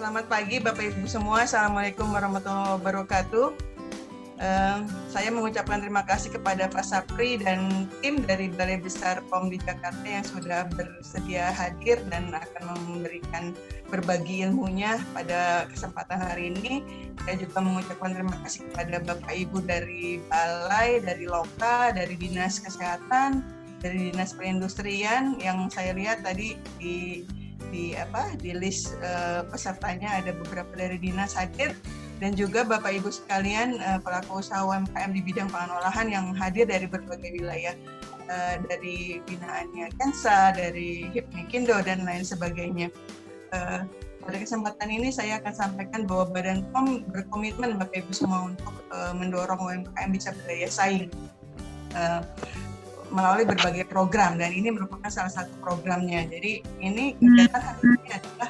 Selamat pagi Bapak Ibu semua. Assalamualaikum warahmatullahi wabarakatuh. Saya mengucapkan terima kasih kepada Pak Sapri dan tim dari Balai Besar POM di Jakarta yang sudah bersedia hadir dan akan memberikan berbagi ilmunya pada kesempatan hari ini. Saya juga mengucapkan terima kasih kepada Bapak Ibu dari Balai, dari Loka, dari Dinas Kesehatan, dari Dinas Perindustrian yang saya lihat tadi di list pesertanya ada beberapa dari dinas hadir, dan juga Bapak Ibu sekalian pelaku usaha UMKM di bidang pangan olahan yang hadir dari berbagai wilayah, dari binaannya Kensa, dari Hipmikindo dan lain sebagainya. Pada kesempatan ini saya akan sampaikan bahwa Badan POM berkomitmen Bapak Ibu semua untuk mendorong UMKM bisa berdaya saing melalui berbagai program, dan ini merupakan salah satu programnya. Jadi ini kegiatan hari ini adalah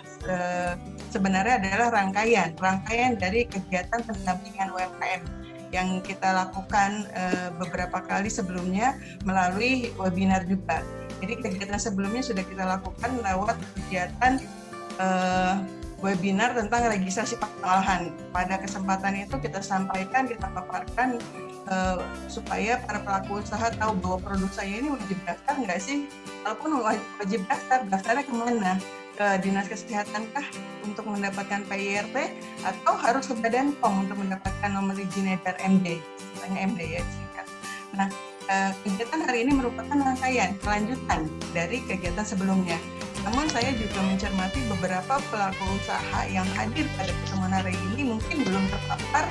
sebenarnya adalah rangkaian dari kegiatan pendampingan UMKM yang kita lakukan beberapa kali sebelumnya melalui webinar juga. Jadi kegiatan sebelumnya sudah kita lakukan lewat kegiatan webinar tentang registrasi pengolahan. Pada kesempatan itu kita sampaikan, kita paparkan supaya para pelaku usaha tahu bahwa produk saya ini wajib daftar nggak sih? Walaupun wajib daftar, daftarnya kemana? Ke Dinas Kesehatan kah untuk mendapatkan PIRT, atau harus ke Badan POM untuk mendapatkan nomor izin edar MD, istilahnya MD ya singkat. Nah, kegiatan hari ini merupakan rangkaian, kelanjutan dari kegiatan sebelumnya. Namun saya juga mencermati beberapa pelaku usaha yang hadir pada pertemuan hari ini mungkin belum terpapar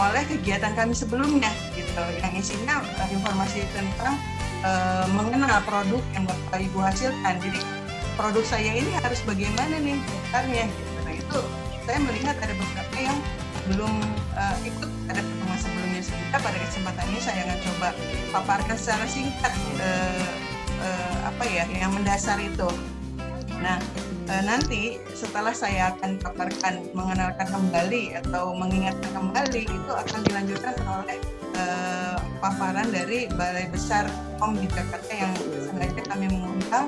oleh kegiatan kami sebelumnya, gitu, yang isinya informasi tentang mengenal produk yang Bapak Ibu hasilkan. Jadi produk saya ini harus bagaimana nih daftarnya, gitu. Nah, itu saya melihat ada beberapa yang belum ikut pada pertemuan sebelumnya, sehingga pada kesempatan ini saya akan coba paparkan secara singkat yang mendasar itu. Nah, nanti setelah saya akan paparkan, mengenalkan kembali atau mengingatkan kembali, itu akan dilanjutkan oleh paparan dari Balai Besar POM di Jakarta yang sengaja kami mengundang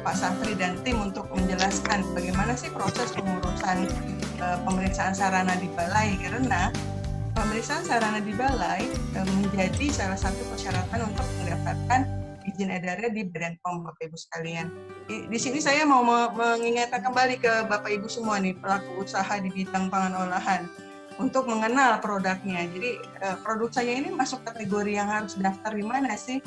Pak Sapri dan tim untuk menjelaskan bagaimana sih proses pengurusan pemeriksaan sarana di Balai, karena pemeriksaan sarana di Balai menjadi salah satu persyaratan untuk mendapatkan izin edarnya di Badan POM, Bapak Ibu sekalian. Di sini saya mau mengingatkan kembali ke Bapak Ibu semua nih, pelaku usaha di bidang pangan olahan, untuk mengenal produknya. Jadi produk saya ini masuk kategori yang harus daftar di mana sih?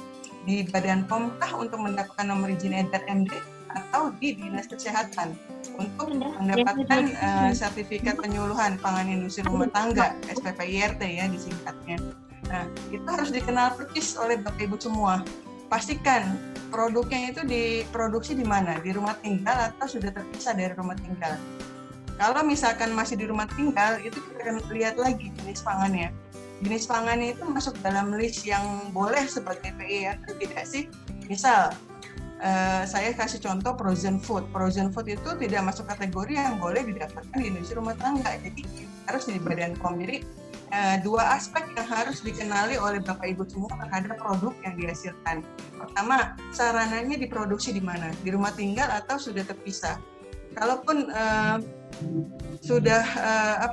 Di Badan POM kah untuk mendapatkan nomor izin edar MD, atau di Dinas Kesehatan untuk mendapatkan sertifikat penyuluhan pangan industri rumah tangga, SPPIRT ya disingkatnya. Nah, itu harus dikenal persis oleh Bapak Ibu semua. Pastikan produknya itu diproduksi di mana? Di rumah tinggal atau sudah terpisah dari rumah tinggal. Kalau misalkan masih di rumah tinggal, itu kita akan lihat lagi jenis pangannya. Jenis pangannya itu masuk dalam list yang boleh sebagai PI atau tidak sih? Misal, saya kasih contoh frozen food. Frozen food itu tidak masuk kategori yang boleh didapatkan di industri rumah tangga. Jadi harus di Badan POM. Jadi dua aspek yang harus dikenali oleh Bapak Ibu semua terhadap produk yang dihasilkan. Pertama, sarananya diproduksi di mana? Di rumah tinggal atau sudah terpisah? Kalaupun sudah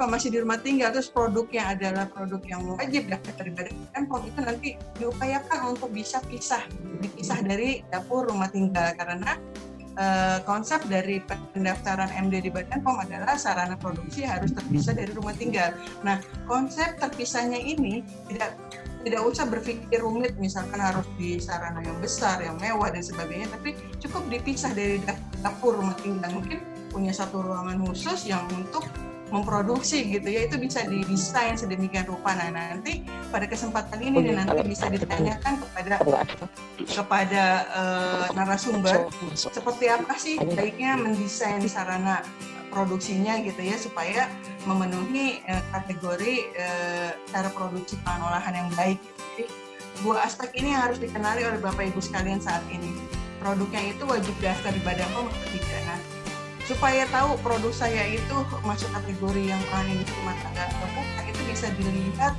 masih di rumah tinggal, terus produknya adalah produk yang wajib daftar dari Badan POM, itu nanti diupayakan untuk bisa dipisah dari dapur rumah tinggal, karena konsep dari pendaftaran MD di Badan POM adalah sarana produksi harus terpisah dari rumah tinggal. Nah, konsep terpisahnya ini tidak usah berpikir rumit, misalkan harus di sarana yang besar, yang mewah dan sebagainya, tapi cukup dipisah dari dapur rumah tinggal. Mungkin punya satu ruangan khusus yang untuk memproduksi gitu ya, itu bisa didesain sedemikian rupa. Nah, nanti pada kesempatan ini nanti bisa ditanyakan kepada narasumber seperti apa sih baiknya mendesain sarana produksinya gitu ya, supaya memenuhi kategori cara produksi pangan olahan yang baik. Jadi dua aspek ini harus dikenali oleh Bapak Ibu sekalian saat ini. Produknya itu wajib daftar di Badan POM atau tidak. Nah, supaya tahu produk saya itu masuk kategori yang pangan industri rumah tangga atau bukan, itu bisa dilihat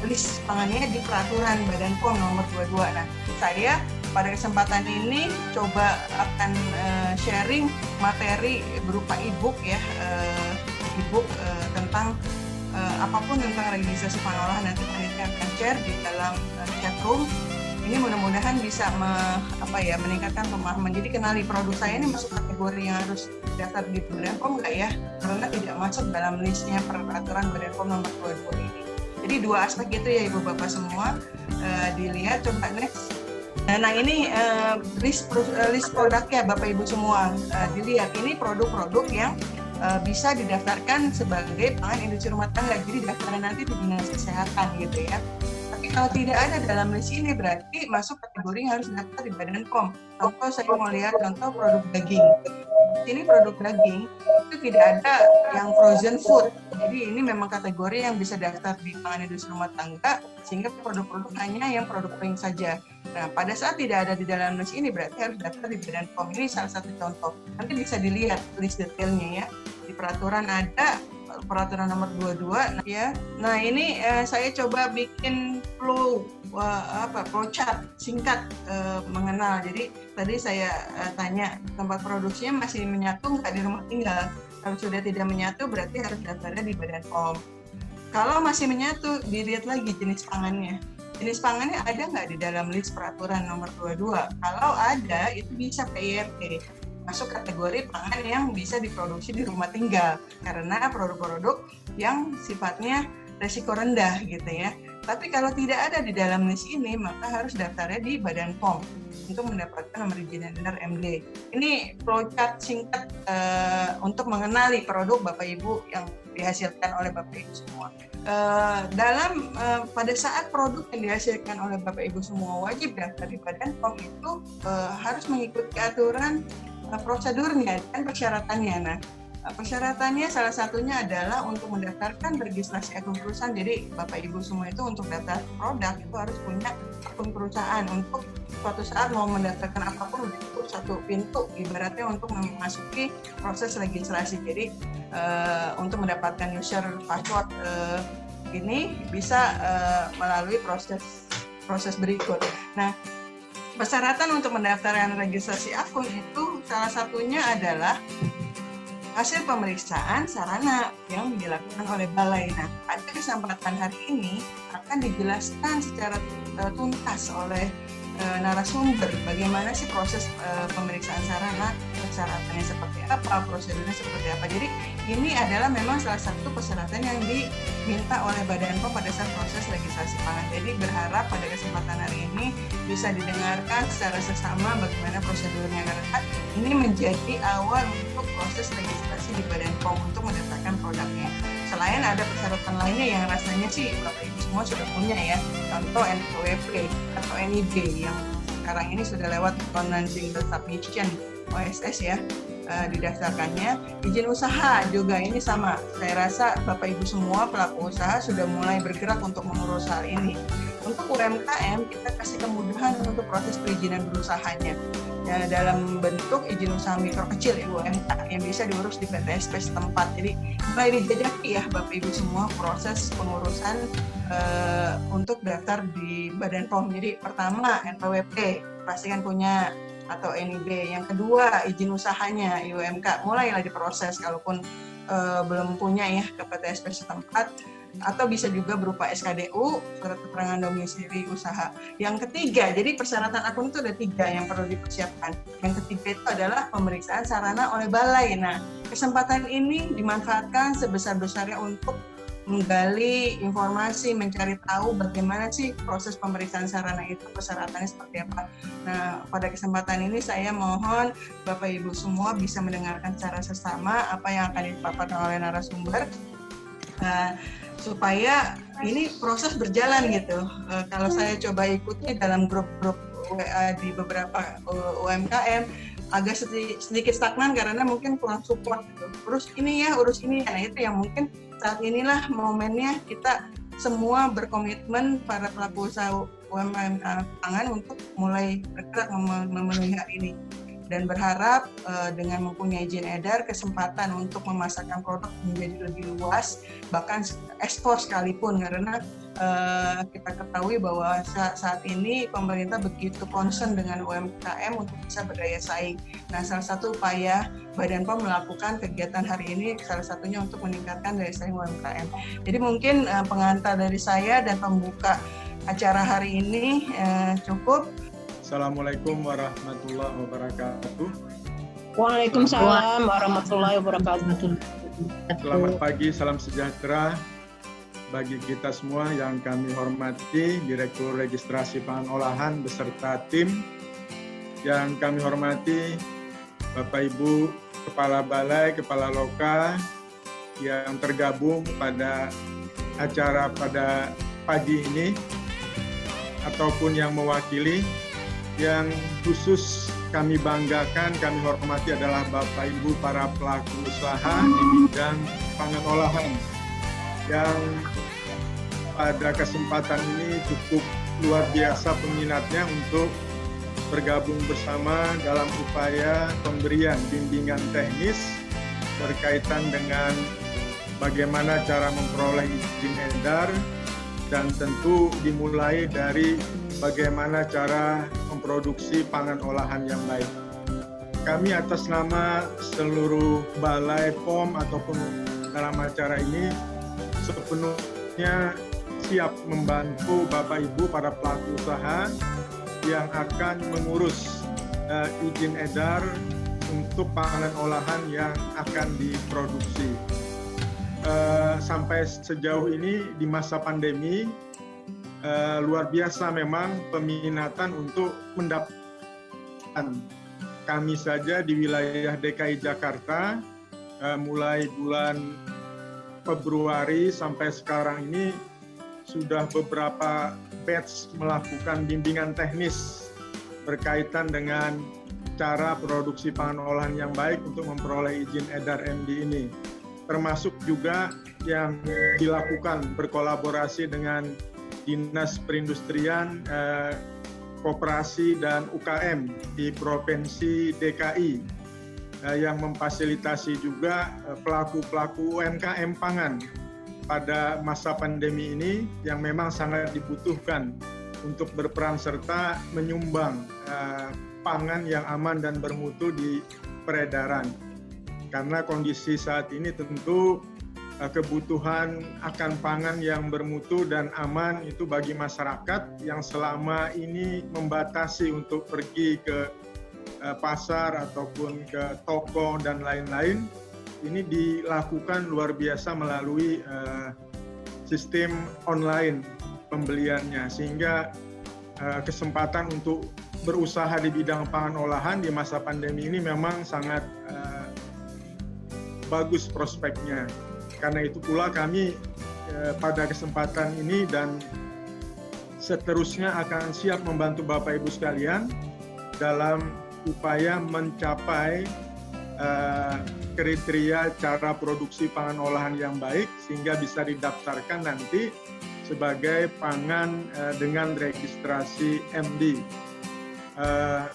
list pangannya di peraturan Badan POM nomor 22. Nah, saya pada kesempatan ini coba akan sharing materi berupa e-book ya, e-book tentang apapun tentang registrasi pengolahan, nanti panitia akan share di dalam chat room. Ini mudah-mudahan bisa meningkatkan pemahaman. Jadi kenali produk saya ini masuk kategori yang harus daftar di Badan POM nggak ya? Karena tidak masuk dalam listnya peraturan Badan POM nomor 22 ini. Jadi dua aspek itu ya Ibu Bapak semua, dilihat. Coba next. Nah ini list produknya Bapak Ibu semua, dilihat. Ini produk-produk yang bisa didaftarkan sebagai pangan industri rumah tangga. Jadi daftarnya nanti di Dinas Kesehatan gitu ya. Tapi kalau tidak ada dalam list ini berarti masuk kategori yang harus daftar di Badan POM. Contoh saya mau lihat contoh produk daging. Ini produk daging itu tidak ada yang frozen food. Jadi ini memang kategori yang bisa daftar di pangan industri rumah tangga, sehingga produk-produk hanya yang produk kering saja. Nah, pada saat tidak ada di dalam list ini berarti harus daftar di Badan POM. Ini salah satu contoh. Nanti bisa dilihat list detailnya ya. Di peraturan ada peraturan nomor 22 ya. Nah, ini saya coba bikin flowchart singkat mengenal. Jadi tadi saya tanya tempat produksinya masih menyatu nggak di rumah tinggal. Kalau sudah tidak menyatu berarti harus daftarnya di Badan POM. Kalau masih menyatu, dilihat lagi jenis pangannya. Jenis pangannya ada nggak di dalam list peraturan nomor 22? Kalau ada, itu bisa PIRT. Masuk kategori pangan yang bisa diproduksi di rumah tinggal. Karena produk-produk yang sifatnya resiko rendah gitu ya. Tapi kalau tidak ada di dalam list ini, maka harus daftarnya di Badan POM untuk mendapatkan nomor izin edar MD. Ini flowchart singkat untuk mengenali produk Bapak Ibu yang dihasilkan oleh Bapak Ibu semua. Pada saat produk yang dihasilkan oleh Bapak Ibu semua wajib daftar di Badan POM itu harus mengikuti aturan prosedurnya dan persyaratannya. Nah, persyaratannya salah satunya adalah untuk mendaftarkan registrasi akun perusahaan. Jadi Bapak Ibu semua itu untuk daftar produk itu harus punya akun perusahaan. Untuk suatu saat mau mendaftarkan apapun itu satu pintu ibaratnya untuk memasuki proses registrasi. Jadi untuk mendapatkan user password ini bisa melalui proses berikut. Nah, persyaratan untuk mendaftarkan registrasi akun itu salah satunya adalah hasil pemeriksaan sarana yang dilakukan oleh balai. Nah, pada kesempatan hari ini akan dijelaskan secara tuntas oleh narasumber bagaimana sih proses pemeriksaan sarana, persyaratannya seperti apa, prosedurnya seperti apa. Jadi ini adalah memang salah satu persyaratan yang diminta oleh Badan POM pada saat proses registrasi pangan. Jadi berharap pada kesempatan hari ini bisa didengarkan secara seksama bagaimana prosedurnya, karena ini menjadi awal untuk proses registrasi di Badan POM untuk mendaftarkan produknya. Selain ada persyaratan lainnya yang rasanya sih Bapak Ibu semua sudah punya ya, contoh NPWP atau NIB yang sekarang ini sudah lewat online single submission OSS ya, didaftarkannya. Izin usaha juga ini sama, saya rasa Bapak Ibu semua pelaku usaha sudah mulai bergerak untuk mengurus hal ini. Untuk UMKM kita kasih kemudahan untuk proses perizinan berusahanya ya, dalam bentuk izin usaha mikro kecil UMK yang bisa diurus di PTSP setempat. Jadi mulai dijajaki ya Bapak Ibu semua proses pengurusan untuk daftar di Badan POM. Jadi pertama NPWP pastikan punya atau NIB. Yang kedua izin usahanya UMK mulailah diproses kalaupun belum punya ya ke PTSP setempat, atau bisa juga berupa SKDU, surat keterangan domisili usaha. Yang ketiga, jadi persyaratan akun itu ada 3 yang perlu dipersiapkan. Yang ketiga itu adalah pemeriksaan sarana oleh balai. Nah, kesempatan ini dimanfaatkan sebesar-besarnya untuk menggali informasi, mencari tahu bagaimana sih proses pemeriksaan sarana itu, persyaratannya seperti apa. Nah, pada kesempatan ini saya mohon Bapak Ibu semua bisa mendengarkan secara sesama apa yang akan dipaparkan oleh narasumber, supaya ini proses berjalan gitu. Kalau saya coba ikuti dalam grup-grup WA di beberapa UMKM, agak sedikit stagnan karena mungkin kurang support gitu. Urus ini ya, urus ini ya. Nah, itu yang mungkin saat inilah momennya kita semua berkomitmen para pelaku usaha UMKM pangan untuk mulai bergerak memenuhi hal ini. dan berharap dengan mempunyai izin edar kesempatan untuk memasarkan produk menjadi lebih luas, bahkan ekspor sekalipun, karena kita ketahui bahwa saat ini pemerintah begitu concern dengan UMKM untuk bisa berdaya saing. Nah, salah satu upaya Badan POM melakukan kegiatan hari ini salah satunya untuk meningkatkan daya saing UMKM. Jadi mungkin pengantar dari saya dan pembuka acara hari ini cukup. Assalamualaikum warahmatullahi wabarakatuh. Waalaikumsalam warahmatullahi wabarakatuh. Selamat pagi, salam sejahtera bagi kita semua yang kami hormati, Direktur Registrasi Pangan Olahan beserta tim. Yang kami hormati Bapak Ibu Kepala Balai, Kepala Loka yang tergabung pada acara pada pagi ini, ataupun yang mewakili. Yang khusus kami banggakan, kami hormati adalah Bapak Ibu para pelaku usaha di bidang pangan olahan yang pada kesempatan ini cukup luar biasa peminatnya untuk bergabung bersama dalam upaya pemberian bimbingan teknis berkaitan dengan bagaimana cara memperoleh izin edar, dan tentu dimulai dari bagaimana cara memproduksi pangan olahan yang baik. Kami atas nama seluruh Balai POM ataupun dalam acara ini sepenuhnya siap membantu Bapak Ibu para pelaku usaha yang akan mengurus izin edar untuk pangan olahan yang akan diproduksi. Sampai sejauh ini di masa pandemi luar biasa memang peminatan untuk mendapatkan. Kami saja di wilayah DKI Jakarta mulai bulan Februari sampai sekarang ini sudah beberapa batch melakukan bimbingan teknis berkaitan dengan cara produksi pangan olahan yang baik untuk memperoleh izin edar MD ini. Termasuk juga yang dilakukan berkolaborasi dengan Dinas Perindustrian, Koperasi dan UKM di Provinsi DKI yang memfasilitasi juga pelaku-pelaku UMKM pangan pada masa pandemi ini yang memang sangat dibutuhkan untuk berperan serta menyumbang pangan yang aman dan bermutu di peredaran. Karena kondisi saat ini tentu kebutuhan akan pangan yang bermutu dan aman itu bagi masyarakat yang selama ini membatasi untuk pergi ke pasar ataupun ke toko dan lain-lain, ini dilakukan luar biasa melalui sistem online pembeliannya, sehingga kesempatan untuk berusaha di bidang pangan olahan di masa pandemi ini memang sangat bagus prospeknya. Karena itu pula kami pada kesempatan ini dan seterusnya akan siap membantu Bapak Ibu sekalian dalam upaya mencapai kriteria cara produksi pangan olahan yang baik sehingga bisa didaftarkan nanti sebagai pangan dengan registrasi MD.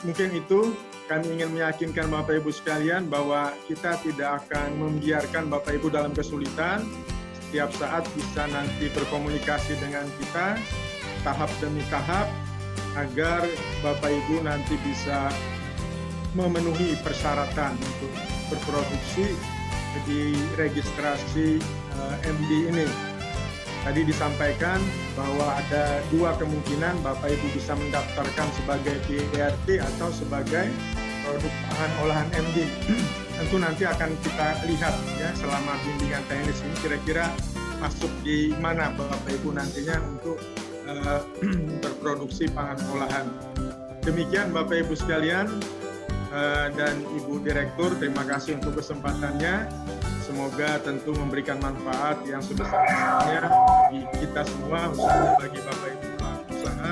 Mungkin itu kami ingin meyakinkan Bapak Ibu sekalian bahwa kita tidak akan membiarkan Bapak Ibu dalam kesulitan. Setiap saat bisa nanti berkomunikasi dengan kita tahap demi tahap agar Bapak Ibu nanti bisa memenuhi persyaratan untuk berproduksi di registrasi MD ini. Tadi disampaikan bahwa ada dua kemungkinan Bapak Ibu bisa mendaftarkan sebagai PRT atau sebagai produk pangan olahan MD. Tentu nanti akan kita lihat ya selama bimbingan teknis ini kira-kira masuk di mana Bapak Ibu nantinya untuk berproduksi pangan olahan. Demikian Bapak Ibu sekalian dan Ibu Direktur, terima kasih untuk kesempatannya. Semoga tentu memberikan manfaat yang sebesar-besarnya bagi kita semua, khususnya bagi Bapak Ibu pelaku usaha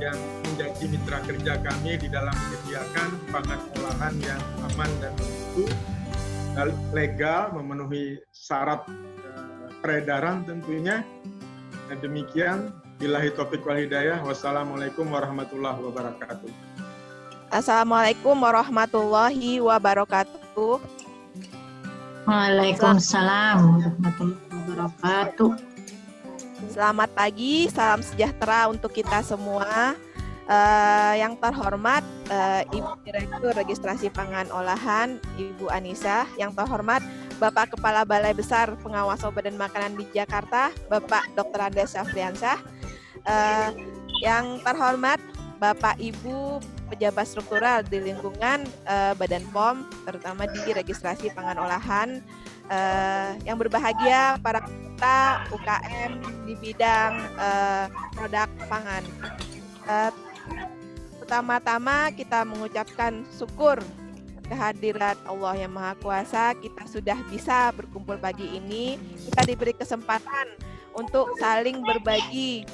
yang menjadi mitra kerja kami di dalam menyediakan pangan olahan yang aman dan bermutu, legal, memenuhi syarat peredaran tentunya. Dan demikian, billahi taufiq wal hidayah. Wassalamualaikum warahmatullahi wabarakatuh. Assalamualaikum warahmatullahi wabarakatuh. Waalaikumsalam warahmatullahi wabarakatuh. Selamat pagi, salam sejahtera untuk kita semua. Yang terhormat Ibu Direktur Registrasi Pangan Olahan, Ibu Anissa. Yang terhormat Bapak Kepala Balai Besar Pengawas Obat dan Makanan di Jakarta, Bapak Dr. Andes Safriansah. Yang terhormat Bapak Ibu pejabat struktural di lingkungan Badan POM, terutama di Registrasi Pangan Olahan. Yang berbahagia para peserta UKM di bidang produk pangan. Pertama-tama kita mengucapkan syukur kehadirat Allah yang Maha Kuasa. Kita sudah bisa berkumpul pagi ini. Kita diberi kesempatan untuk saling berbagi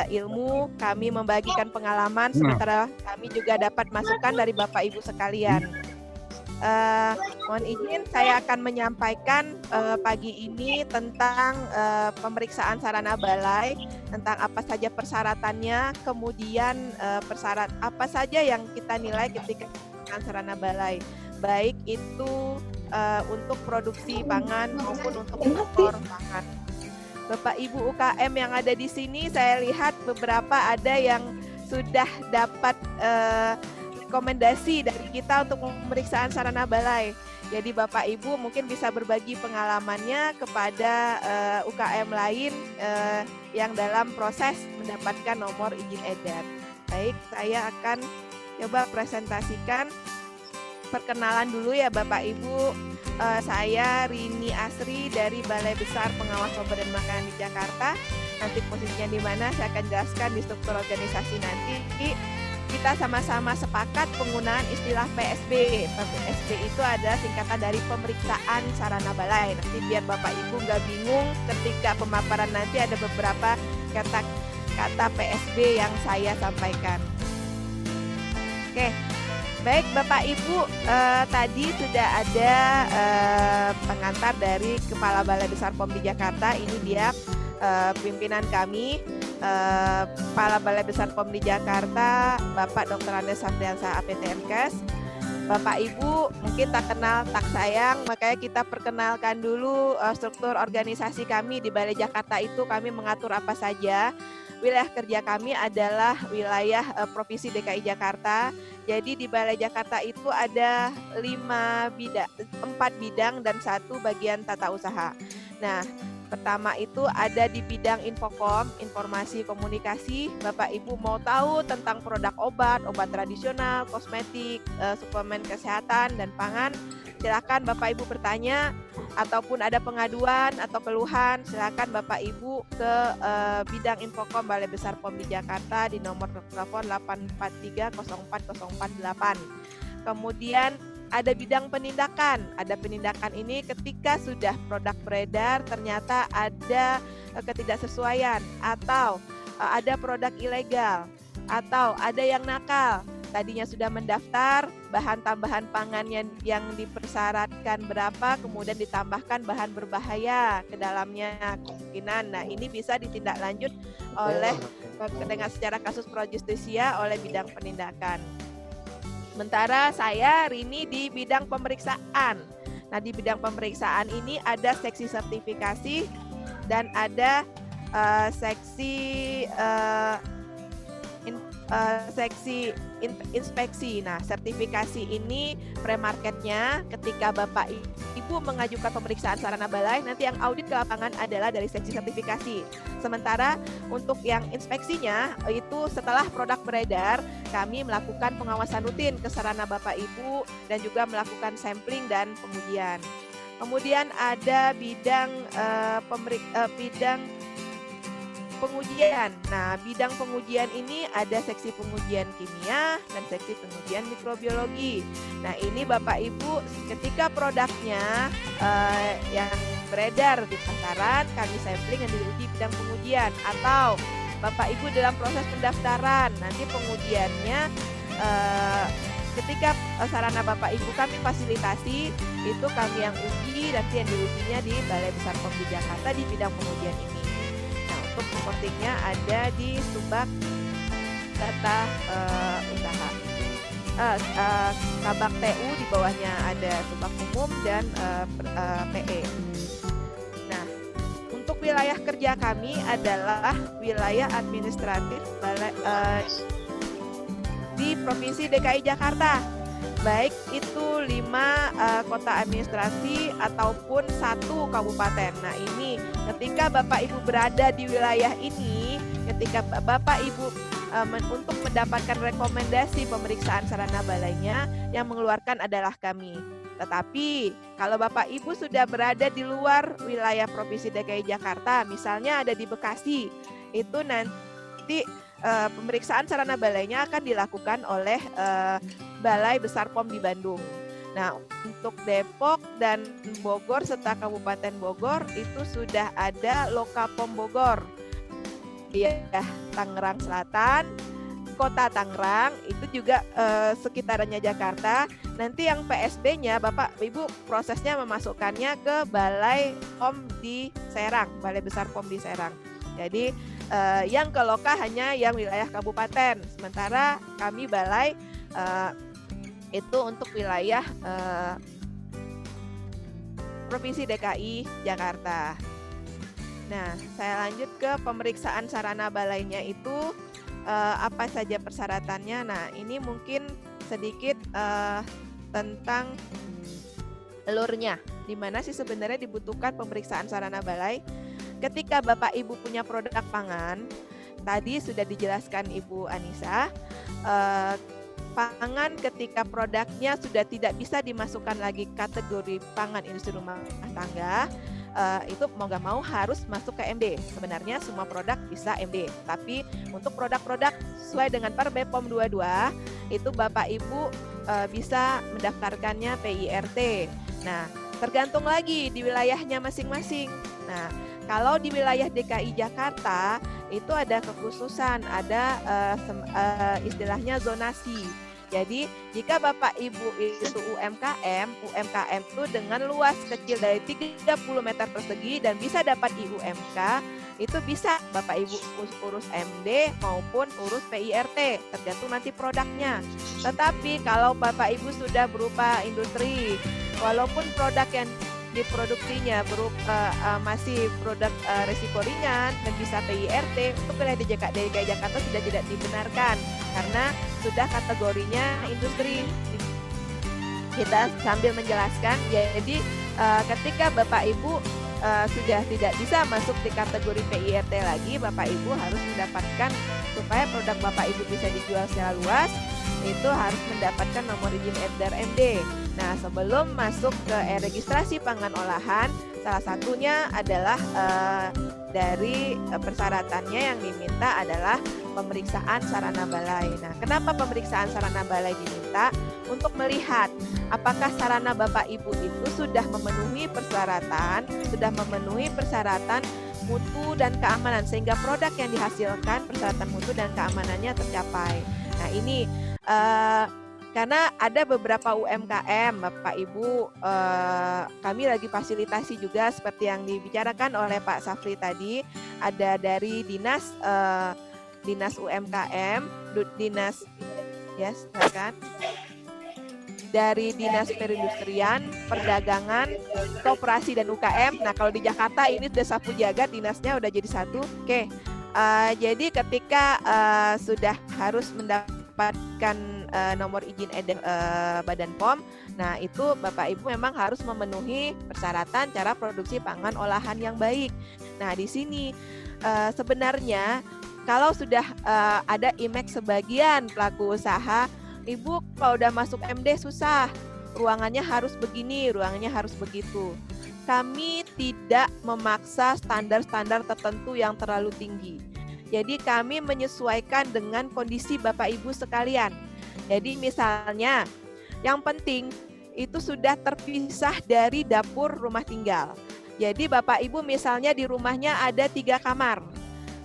ilmu. Kami membagikan pengalaman, sementara kami juga dapat masukan dari Bapak Ibu sekalian. Mohon izin, saya akan menyampaikan pagi ini tentang pemeriksaan sarana balai, tentang apa saja persyaratannya, kemudian apa saja yang kita nilai ketika pemeriksaan sektor balai, baik itu untuk produksi pangan maupun untuk sektor pangan. Bapak Ibu UKM yang ada di sini, saya lihat beberapa ada yang sudah dapat rekomendasi dari kita untuk pemeriksaan sarana balai. Jadi Bapak Ibu mungkin bisa berbagi pengalamannya kepada UKM lain yang dalam proses mendapatkan nomor izin edar. Baik, saya akan coba presentasikan. Perkenalan dulu ya Bapak Ibu. Saya Rini Asri dari Balai Besar Pengawas Obat dan Makanan di Jakarta. Nanti posisinya di mana saya akan jelaskan di struktur organisasi nanti. Kita sama-sama sepakat penggunaan istilah PSB. PSB itu ada singkatan dari pemeriksaan sarana balai. Nanti biar Bapak Ibu nggak bingung ketika pemaparan, nanti ada beberapa kata PSB yang saya sampaikan. Oke. Baik Bapak Ibu, tadi sudah ada pengantar dari Kepala Balai Besar POM di Jakarta. Ini dia pimpinan kami, Kepala Balai Besar POM di Jakarta, Bapak Dr. Andes Safriansah APTMKes. Bapak Ibu mungkin tak kenal tak sayang, makanya kita perkenalkan dulu struktur organisasi kami di Balai Jakarta itu. Kami mengatur apa saja. Wilayah kerja kami adalah wilayah Provinsi DKI Jakarta. Jadi di Balai Jakarta itu ada 4 bidang dan 1 bagian tata usaha. Nah, pertama itu ada di bidang Infokom, informasi komunikasi. Bapak Ibu mau tahu tentang produk obat tradisional, kosmetik, suplemen kesehatan dan pangan, silakan Bapak Ibu bertanya, ataupun ada pengaduan atau keluhan, silakan Bapak Ibu ke bidang Infokom Balai Besar POM di Jakarta di nomor telepon 843040448. Kemudian ada bidang penindakan. Ada penindakan ini ketika sudah produk beredar ternyata ada ketidaksesuaian, atau ada produk ilegal, atau ada yang nakal. Tadinya sudah mendaftar, bahan tambahan pangannya yang dipersyaratkan berapa, kemudian ditambahkan bahan berbahaya ke dalamnya kemungkinan. Nah, ini bisa ditindaklanjut oleh dengan secara kasus pro justisia oleh bidang penindakan. Sementara saya Rini di bidang pemeriksaan. Nah, di bidang pemeriksaan ini ada seksi sertifikasi dan ada seksi inspeksi. Nah, sertifikasi ini premarketnya ketika Bapak Ibu mengajukan pemeriksaan sarana balai, nanti yang audit ke lapangan adalah dari seksi sertifikasi. Sementara untuk yang inspeksinya itu setelah produk beredar, kami melakukan pengawasan rutin ke sarana Bapak Ibu dan juga melakukan sampling dan pengujian. Kemudian ada bidang pengujian. Nah, bidang pengujian ini ada seksi pengujian kimia dan seksi pengujian mikrobiologi. Nah, ini Bapak Ibu ketika produknya yang beredar di pasaran, kami sampling dan diuji bidang pengujian. Atau Bapak Ibu dalam proses pendaftaran, nanti pengujiannya ketika sarana Bapak Ibu kami fasilitasi, itu kami yang uji, nanti yang diujinya di Balai Besar POM di Jakarta di bidang pengujian ini. Untuk reportingnya ada di Subak Data Usaha. Kabak TU, di bawahnya ada Subak Umum dan PE. Nah, untuk wilayah kerja kami adalah wilayah administratif di Provinsi DKI Jakarta, baik itu 5 kota administrasi ataupun 1 kabupaten. Nah, ini ketika Bapak Ibu berada di wilayah ini, ketika Bapak Ibu untuk mendapatkan rekomendasi pemeriksaan sarana balainya, yang mengeluarkan adalah kami. Tetapi kalau Bapak Ibu sudah berada di luar wilayah Provinsi DKI Jakarta, misalnya ada di Bekasi, itu nanti pemeriksaan sarana balainya akan dilakukan oleh Balai Besar POM di Bandung. Nah, untuk Depok dan Bogor serta Kabupaten Bogor itu sudah ada Lokapom Bogor. Ya, Tangerang Selatan, Kota Tangerang, itu juga sekitarannya Jakarta. Nanti yang PSB-nya Bapak Ibu prosesnya memasukkannya ke Balai POM di Serang, Balai Besar POM di Serang. Jadi yang ke Loka hanya yang wilayah kabupaten, sementara kami balai itu untuk wilayah Provinsi DKI Jakarta. Nah, saya lanjut ke pemeriksaan sarana balainya itu apa saja persyaratannya. Nah, ini mungkin sedikit tentang alurnya. Di mana sih sebenarnya dibutuhkan pemeriksaan sarana balai? Ketika Bapak Ibu punya produk pangan, tadi sudah dijelaskan Ibu Anissa, pangan ketika produknya sudah tidak bisa dimasukkan lagi kategori pangan industri rumah tangga, itu mau nggak mau harus masuk ke MD. Sebenarnya semua produk bisa MD, tapi untuk produk-produk sesuai dengan Perbe POM 22 itu Bapak Ibu bisa mendaftarkannya PIRT. Nah, tergantung lagi di wilayahnya masing-masing. Nah, kalau di wilayah DKI Jakarta itu ada kekhususan, ada istilahnya zonasi. Jadi jika Bapak Ibu itu UMKM itu dengan luas kecil dari 30 meter persegi dan bisa dapat IUMK, itu bisa Bapak Ibu urus MD maupun urus PIRT, tergantung nanti produknya. Tetapi kalau Bapak Ibu sudah berupa industri, walaupun produk yang diproduksinya masih produk resiko ringan dan bisa PIRT, untuk wilayah DKI Jakarta sudah tidak dibenarkan karena sudah kategorinya industri. Kita sambil menjelaskan, jadi ketika Bapak Ibu sudah tidak bisa masuk di kategori PIRT lagi, Bapak Ibu harus mendapatkan, supaya produk Bapak Ibu bisa dijual secara luas, itu harus mendapatkan nomor izin edar MD. Nah, sebelum masuk ke registrasi pangan olahan, salah satunya adalah dari persyaratannya yang diminta adalah pemeriksaan sarana balai. Nah, kenapa pemeriksaan sarana balai diminta? Untuk melihat apakah sarana Bapak Ibu itu sudah memenuhi persyaratan mutu dan keamanan, sehingga produk yang dihasilkan persyaratan mutu dan keamanannya tercapai. Nah, ini karena ada beberapa UMKM, Bapak Ibu, kami lagi fasilitasi juga seperti yang dibicarakan oleh Pak Safri tadi, ada dari dinas UMKM, dari Dinas Perindustrian, Perdagangan, Koperasi dan UKM. Nah, kalau di Jakarta ini sudah sapu jagat, dinasnya udah jadi satu. Oke, jadi ketika sudah harus mendapatkan nomor izin edar Badan POM, nah itu Bapak Ibu memang harus memenuhi persyaratan cara produksi pangan olahan yang baik. Nah, di sini sebenarnya kalau sudah ada IMEK sebagian pelaku usaha, Ibu kalau udah masuk MD susah, ruangannya harus begini, ruangannya harus begitu. Kami tidak memaksa standar-standar tertentu yang terlalu tinggi. Jadi kami menyesuaikan dengan kondisi Bapak Ibu sekalian. Jadi misalnya yang penting itu sudah terpisah dari dapur rumah tinggal. Jadi Bapak Ibu misalnya di rumahnya ada 3 kamar.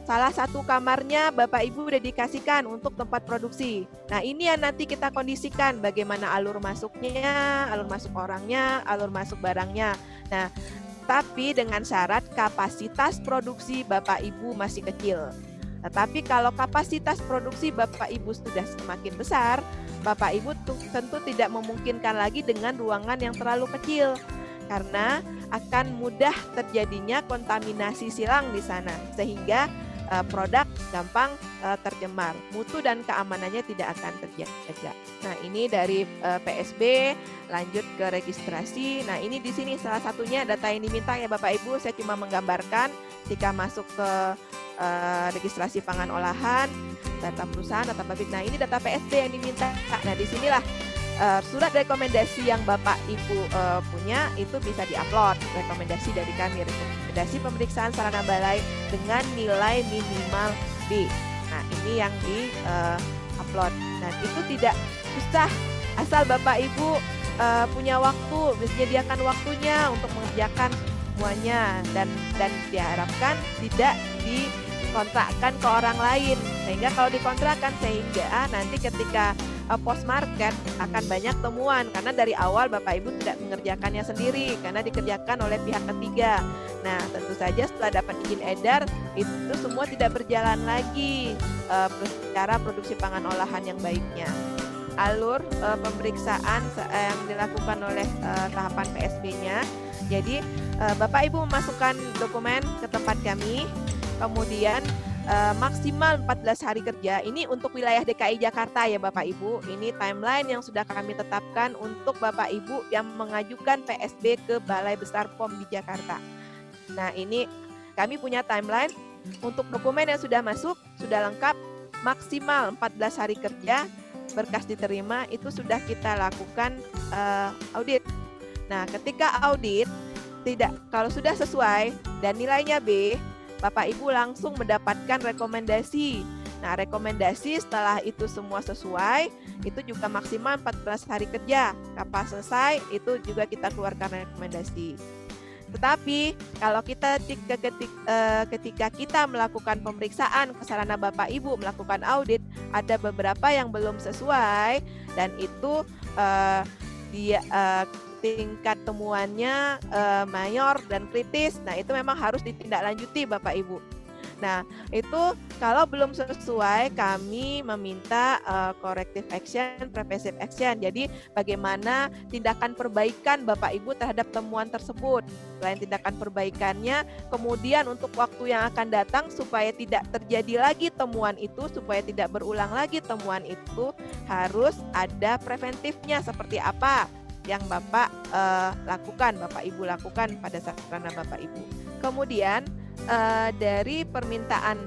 Salah satu kamarnya Bapak Ibu udah dikasihkan untuk tempat produksi. Nah, ini yang nanti kita kondisikan bagaimana alur masuknya, alur masuk orangnya, alur masuk barangnya. Nah, tapi dengan syarat kapasitas produksi Bapak Ibu masih kecil. Tetapi kalau kapasitas produksi Bapak Ibu sudah semakin besar, Bapak Ibu tentu tidak memungkinkan lagi dengan ruangan yang terlalu kecil, karena akan mudah terjadinya kontaminasi silang di sana, sehingga produk gampang tercemar, mutu dan keamanannya tidak akan terjaga. Nah, ini dari PSB, lanjut ke registrasi. Nah, ini di sini salah satunya data yang diminta ya Bapak Ibu. Saya cuma menggambarkan jika masuk ke registrasi pangan olahan, data perusahaan, data pabrik. Nah, ini data PSB yang diminta. Nah, disinilah surat rekomendasi yang Bapak Ibu punya itu bisa diupload, rekomendasi dari kami, rekomendasi pemeriksaan sarana balai dengan nilai minimal B. Nah, ini yang di-upload. Nah, itu tidak susah, asal Bapak Ibu punya waktu, disediakan waktunya untuk mengerjakan semuanya, dan diharapkan tidak dikontrakkan ke orang lain, sehingga kalau dikontrakkan sehingga nanti ketika post market akan banyak temuan, karena dari awal Bapak Ibu tidak mengerjakannya sendiri karena dikerjakan oleh pihak ketiga. Nah, tentu saja setelah dapat izin edar itu semua tidak berjalan lagi cara produksi pangan olahan yang baiknya. Alur pemeriksaan yang dilakukan oleh tahapan PSB-nya. Jadi Bapak Ibu memasukkan dokumen ke tempat kami, kemudian maksimal 14 hari kerja. Ini untuk wilayah DKI Jakarta ya Bapak Ibu. Ini timeline yang sudah kami tetapkan untuk Bapak Ibu yang mengajukan PSB ke Balai Besar POM di Jakarta. Nah, ini kami punya timeline untuk dokumen yang sudah masuk, sudah lengkap, maksimal 14 hari kerja, berkas diterima, itu sudah kita lakukan audit. Nah, ketika audit, kalau sudah sesuai dan nilainya B, Bapak Ibu langsung mendapatkan rekomendasi. Nah, rekomendasi setelah itu semua sesuai, itu juga maksimal 14 hari kerja. Kapan selesai, itu juga kita keluarkan rekomendasi. Tetapi kalau kita ketika kita melakukan pemeriksaan ke sarana Bapak Ibu melakukan audit, ada beberapa yang belum sesuai, dan itu tingkat temuannya mayor dan kritis. Nah, itu memang harus ditindaklanjuti Bapak Ibu. Nah, itu kalau belum sesuai, kami meminta corrective action, preventive action. Jadi bagaimana tindakan perbaikan Bapak Ibu terhadap temuan tersebut. Selain tindakan perbaikannya, kemudian untuk waktu yang akan datang supaya tidak terjadi lagi temuan itu, supaya tidak berulang lagi temuan itu, harus ada preventifnya seperti apa yang Bapak lakukan, Bapak Ibu lakukan pada sarana Bapak Ibu. Kemudian dari permintaan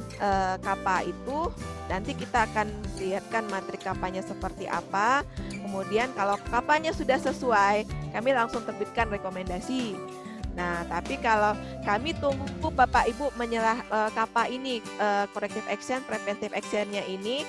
KAPA itu nanti kita akan lihatkan materi KAPA-nya seperti apa. Kemudian kalau KAPA-nya sudah sesuai, kami langsung terbitkan rekomendasi. Nah, tapi kalau kami tunggu Bapak Ibu menyelah KAPA ini, corrective action, preventive action-nya ini,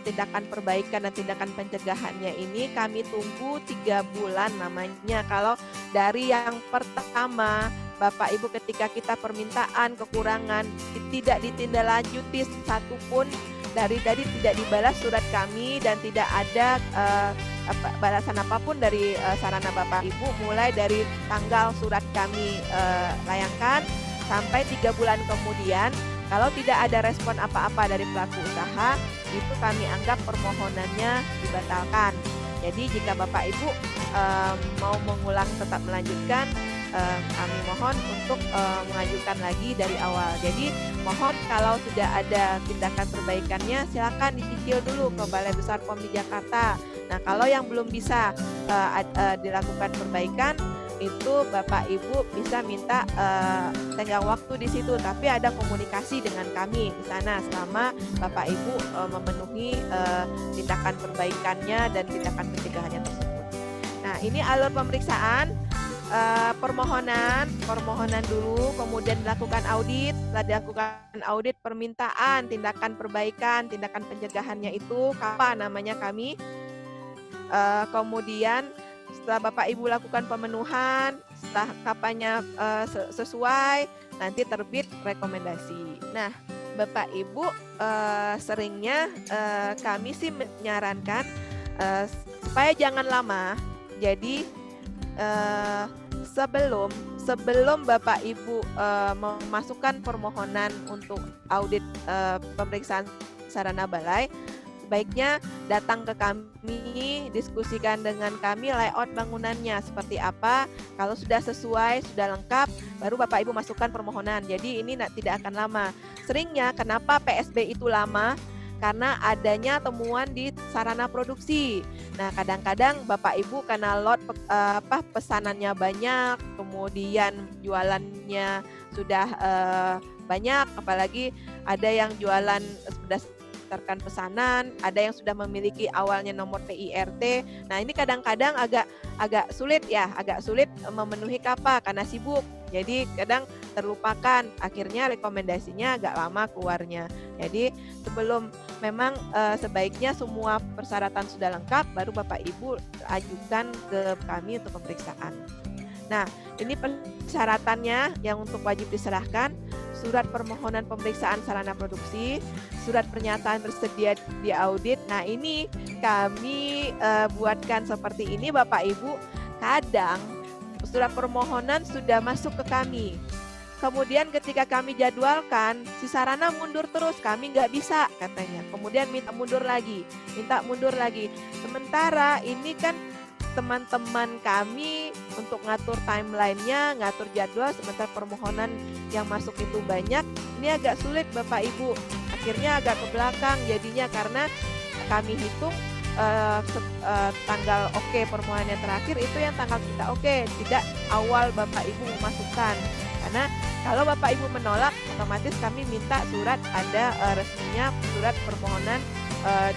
tindakan perbaikan dan tindakan pencegahannya ini kami tunggu 3 bulan namanya. Kalau dari yang pertama Bapak Ibu ketika kita permintaan kekurangan tidak ditindaklanjuti satupun, dari tidak dibalas surat kami dan tidak ada balasan apapun dari sarana Bapak Ibu, mulai dari tanggal surat kami layangkan sampai 3 bulan kemudian, kalau tidak ada respon apa-apa dari pelaku usaha, itu kami anggap permohonannya dibatalkan. Jadi jika Bapak Ibu mau mengulang tetap melanjutkan, kami mohon untuk mengajukan lagi dari awal. Jadi mohon kalau sudah ada tindakan perbaikannya, silakan dicicil dulu ke Balai Besar POM di Jakarta. Nah, kalau yang belum bisa dilakukan perbaikan, itu Bapak Ibu bisa minta tenggang waktu di situ, tapi ada komunikasi dengan kami di sana selama Bapak Ibu memenuhi tindakan perbaikannya dan tindakan pencegahannya tersebut. Nah, ini alur pemeriksaan. Permohonan dulu, kemudian dilakukan audit. Setelah dilakukan audit, permintaan tindakan perbaikan, tindakan pencegahannya itu KAPA namanya kami. Kemudian setelah Bapak Ibu lakukan pemenuhan, setelah KAPA-nya sesuai, nanti terbit rekomendasi. Nah, Bapak Ibu seringnya kami sih menyarankan supaya jangan lama. Jadi sebelum Bapak Ibu memasukkan permohonan untuk audit pemeriksaan sarana balai, sebaiknya datang ke kami, diskusikan dengan kami layout bangunannya seperti apa. Kalau sudah sesuai, sudah lengkap, baru Bapak Ibu masukkan permohonan. Jadi ini tidak akan lama. Seringnya kenapa PSB itu lama? Karena adanya temuan di sarana produksi. Nah, kadang-kadang Bapak Ibu karena lot pesanannya banyak, kemudian jualannya sudah banyak, apalagi ada yang jualan berdasarkan pesanan, ada yang sudah memiliki awalnya nomor PIRT. Nah, ini kadang-kadang agak sulit memenuhi KAPA karena sibuk. Jadi kadang terlupakan, akhirnya rekomendasinya agak lama keluarnya. Jadi sebelum memang sebaiknya semua persyaratan sudah lengkap, baru Bapak Ibu ajukan ke kami untuk pemeriksaan. Nah, ini persyaratannya yang untuk wajib diserahkan: surat permohonan pemeriksaan sarana produksi, surat pernyataan bersedia di audit. Nah, ini kami buatkan seperti ini Bapak Ibu. Kadang surat permohonan sudah masuk ke kami. Kemudian ketika kami jadwalkan, si sarana mundur terus, kami nggak bisa katanya. Kemudian minta mundur lagi. Sementara ini kan teman-teman kami untuk ngatur timeline-nya, ngatur jadwal, sementara permohonan yang masuk itu banyak, ini agak sulit Bapak Ibu. Akhirnya agak ke belakang jadinya karena kami hitung tanggal oke permohonannya terakhir itu yang tanggal kita oke, tidak awal Bapak Ibu memasukkan. Karena kalau Bapak Ibu menolak, otomatis kami minta surat ada resminya, surat permohonan